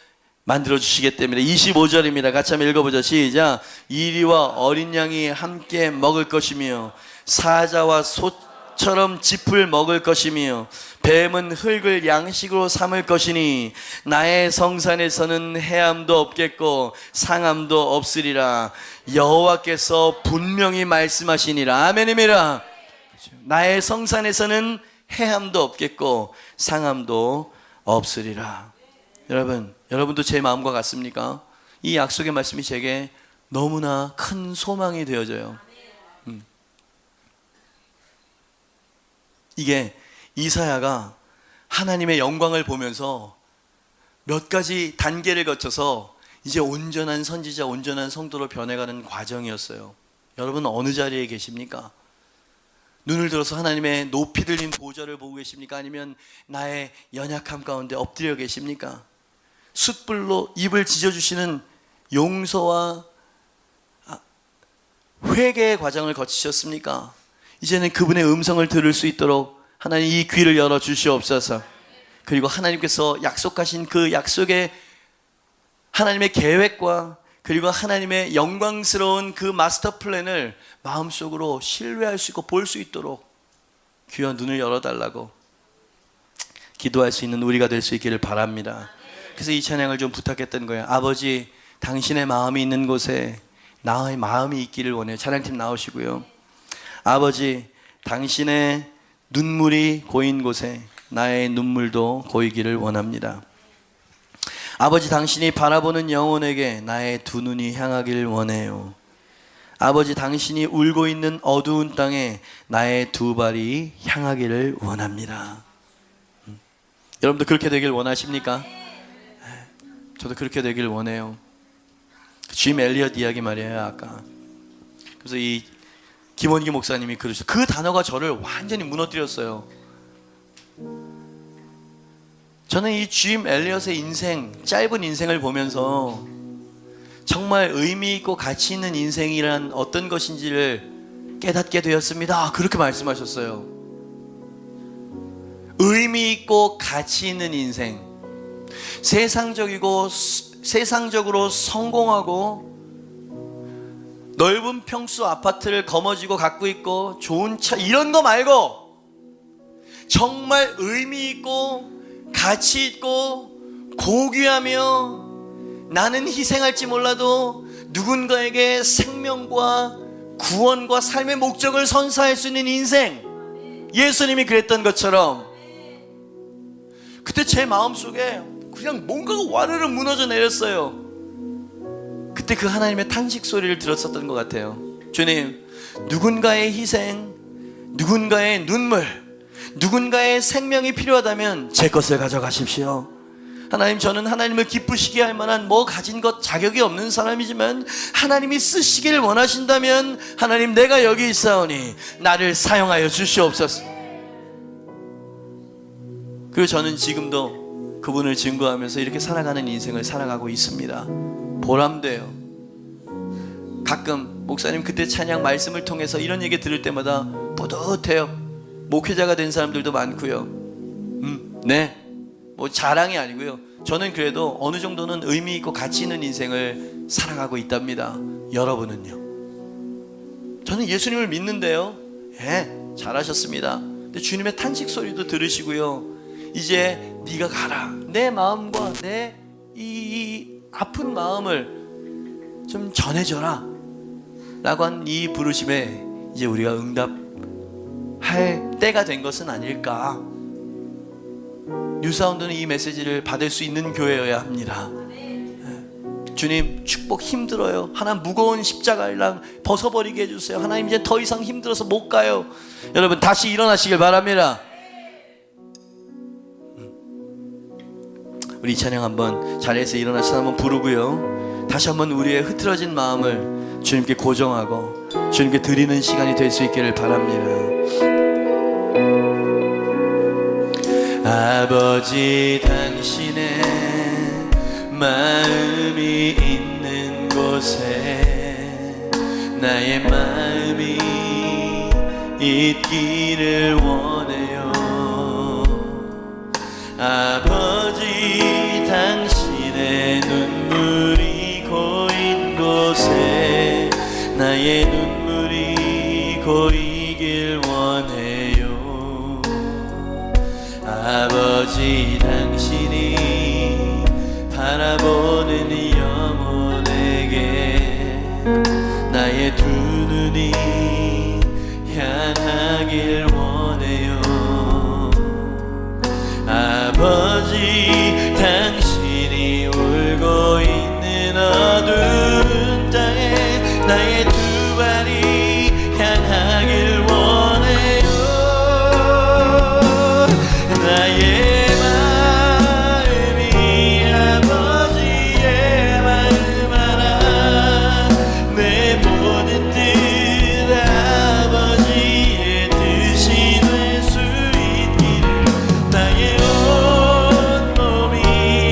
만들어주시기 때문에. 25절입니다. 같이 한번 읽어보죠. 시작. 이리와 어린 양이 함께 먹을 것이며 사자와 소처럼 짚을 먹을 것이며 뱀은 흙을 양식으로 삼을 것이니 나의 성산에서는 해함도 없겠고 상함도 없으리라. 여호와께서 분명히 말씀하시니라. 아멘입니다. 나의 성산에서는 해함도 없겠고 상함도 없으리라. 여러분도 제 마음과 같습니까? 이 약속의 말씀이 제게 너무나 큰 소망이 되어져요. 이게 이사야가 하나님의 영광을 보면서 몇 가지 단계를 거쳐서 이제 온전한 선지자, 온전한 성도로 변해가는 과정이었어요. 여러분 어느 자리에 계십니까? 눈을 들어서 하나님의 높이 들린 보좌를 보고 계십니까? 아니면 나의 연약함 가운데 엎드려 계십니까? 숯불로 입을 지져주시는 용서와 회개의 과정을 거치셨습니까? 이제는 그분의 음성을 들을 수 있도록 하나님 이 귀를 열어 주시옵소서. 그리고 하나님께서 약속하신 그 약속의 하나님의 계획과 그리고 하나님의 영광스러운 그 마스터 플랜을 마음속으로 신뢰할 수 있고 볼 수 있도록 귀와 눈을 열어달라고 기도할 수 있는 우리가 될 수 있기를 바랍니다. 그래서 이 찬양을 좀 부탁했던 거예요. 아버지, 당신의 마음이 있는 곳에 나의 마음이 있기를 원해요. 찬양팀 나오시고요. 아버지, 당신의 눈물이 고인 곳에 나의 눈물도 고이기를 원합니다. 아버지, 당신이 바라보는 영혼에게 나의 두 눈이 향하기를 원해요. 아버지, 당신이 울고 있는 어두운 땅에 나의 두 발이 향하기를 원합니다. 여러분도 그렇게 되길 원하십니까? 저도 그렇게 되길 원해요. 짐 엘리엇 이야기 말이에요. 아까 그래서 이 김원기 목사님이 그러셨어요. 그 단어가 저를 완전히 무너뜨렸어요. 저는 이 짐 엘리엇의 인생, 짧은 인생을 보면서 정말 의미 있고 가치 있는 인생이란 어떤 것인지를 깨닫게 되었습니다. 그렇게 말씀하셨어요. 의미 있고 가치 있는 인생, 세상적으로 성공하고 넓은 평수 아파트를 거머쥐고 갖고 있고 좋은 차 이런 거 말고 정말 의미 있고 가치 있고 고귀하며 나는 희생할지 몰라도 누군가에게 생명과 구원과 삶의 목적을 선사할 수 있는 인생, 예수님이 그랬던 것처럼 그때 제 마음속에 그냥 뭔가가 와르르 무너져 내렸어요. 그때 그 하나님의 탄식 소리를 들었었던 것 같아요. 주님, 누군가의 희생, 누군가의 눈물, 누군가의 생명이 필요하다면 제 것을 가져가십시오. 하나님, 저는 하나님을 기쁘시게 할 만한 뭐 가진 것 자격이 없는 사람이지만 하나님이 쓰시기를 원하신다면 하나님, 내가 여기 있사오니 나를 사용하여 주시옵소서. 그리고 저는 지금도 그분을 증거하면서 이렇게 살아가는 인생을 살아가고 있습니다. 보람돼요. 가끔 목사님 그때 찬양 말씀을 통해서 이런 얘기 들을 때마다 뿌듯해요. 목회자가 된 사람들도 많고요. 네, 뭐 자랑이 아니고요. 저는 그래도 어느 정도는 의미 있고 가치 있는 인생을 살아가고 있답니다. 여러분은요? 저는 예수님을 믿는데요. 잘하셨습니다. 근데 주님의 탄식 소리도 들으시고요. 이제 네가 가라. 내 마음과 내 이 아픈 마음을 좀 전해줘라 라고 한 이 부르심에 이제 우리가 응답할 때가 된 것은 아닐까. 뉴사운드는 이 메시지를 받을 수 있는 교회여야 합니다. 주님, 축복 힘들어요. 하나님, 무거운 십자가랑 벗어버리게 해주세요. 하나님, 이제 더 이상 힘들어서 못 가요. 여러분 다시 일어나시길 바랍니다. 우리 이 찬양 한번 자리에서 일어나서 한번 부르고요. 다시 한번 우리의 흐트러진 마음을 주님께 고정하고 주님께 드리는 시간이 될 수 있기를 바랍니다. 아버지, 당신의 마음이 있는 곳에 나의 마음이 있기를 원해요. 아버지, 당신의 눈물이 고인 곳에 나의 눈물이 고이길 원해요. 아버지, 당신이 바라보는 영혼에게 나의 두 눈이 향하길 원해요. 아버지, 당신이 울고 있는 어두운 땅에 나의 두 발이 향하길 원해요. 나의 마음이 아버지의 마음 알아. 내 모든 뜻 아버지의 뜻이 될 수 있기를. 나의 온몸이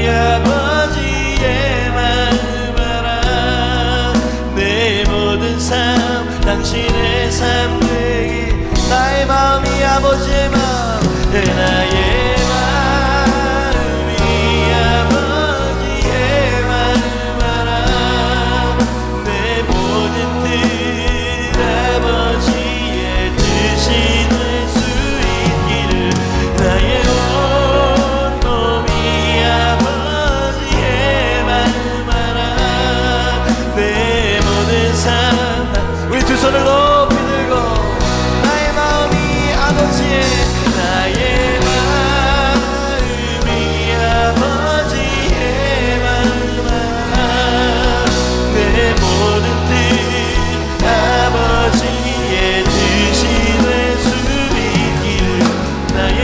아버지의 마음 알아. 내 모든 삶 당신의 삶 되기. 나의 마음이 아버지의 마음. 나의 마음이 아버지의 마음 알아. 내 모든 뜻 아버지의 뜻이 될 수 있기를. 나의 온몸이 아버지의 마음 알아. 내 모든 삶. 우리 두 손을 높이 들고 나의 마음이 아버지의. 나의 마음이 아버지의 마음 알아. 내 모든 뜻 아버지의 뜻이 될 수 있기를. 나의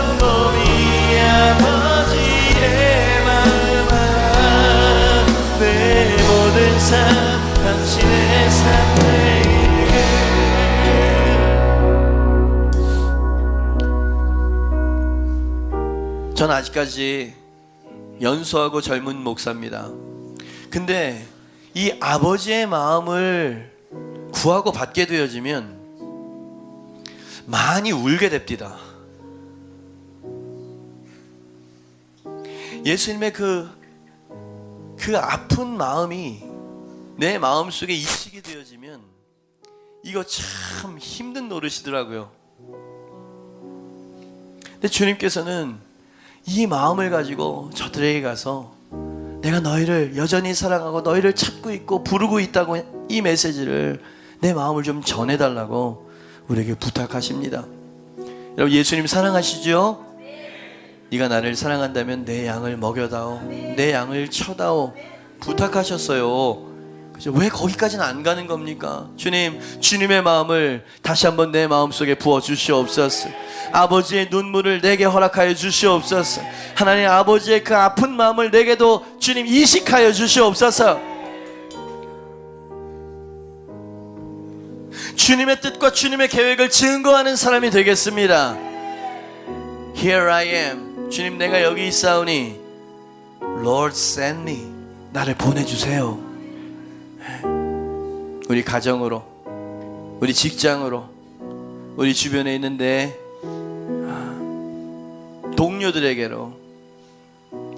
온몸이 아버지의 마음 알아. 내 모든 삶 당신의 삶 되기를. 전 아직까지 연소하고 젊은 목사입니다. 근데 이 아버지의 마음을 구하고 받게 되어지면 많이 울게 됩니다. 예수님의 그 아픈 마음이 내 마음속에 입히게 되어지면 이거 참 힘든 노릇이더라고요. 근데 주님께서는 이 마음을 가지고 저들에게 가서 내가 너희를 여전히 사랑하고 너희를 찾고 있고 부르고 있다고 이 메시지를 내 마음을 좀 전해달라고 우리에게 부탁하십니다. 여러분, 예수님 사랑하시죠? 네가 나를 사랑한다면 내 양을 먹여다오, 내 양을 쳐다오 부탁하셨어요. 그죠? 왜 거기까지는 안 가는 겁니까? 주님, 주님의 마음을 다시 한번 내 마음속에 부어 주시옵소서. 아버지의 눈물을 내게 허락하여 주시옵소서. 하나님, 아버지의 그 아픈 마음을 내게도 주님 이식하여 주시옵소서. 주님의 뜻과 주님의 계획을 증거하는 사람이 되겠습니다. Here I am. 주님, 내가 여기 있사오니 Lord send me. 나를 보내주세요. 우리 가정으로, 우리 직장으로, 우리 주변에 있는 내 동료들에게로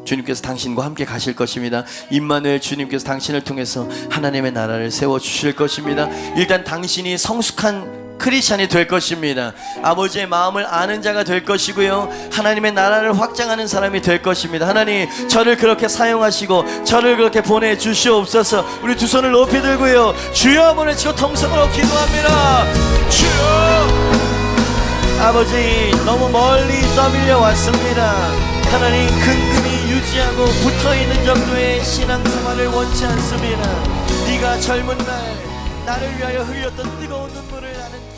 주님께서 당신과 함께 가실 것입니다. 임마누엘 주님께서 당신을 통해서 하나님의 나라를 세워주실 것입니다. 일단 당신이 성숙한 크리스찬이 될 것입니다. 아버지의 마음을 아는 자가 될 것이고요, 하나님의 나라를 확장하는 사람이 될 것입니다. 하나님, 저를 그렇게 사용하시고 저를 그렇게 보내주시옵소서. 우리 두 손을 높이 들고요, 주여 보내시고 통성으로 기도합니다. 주여, 아버지, 너무 멀리 떠밀려 왔습니다. 하나님, 근근히 유지하고 붙어있는 정도의 신앙생활을 원치 않습니다. 네가 젊은 날 나를 위하여 흘렸던 뜨거운 눈물을 나는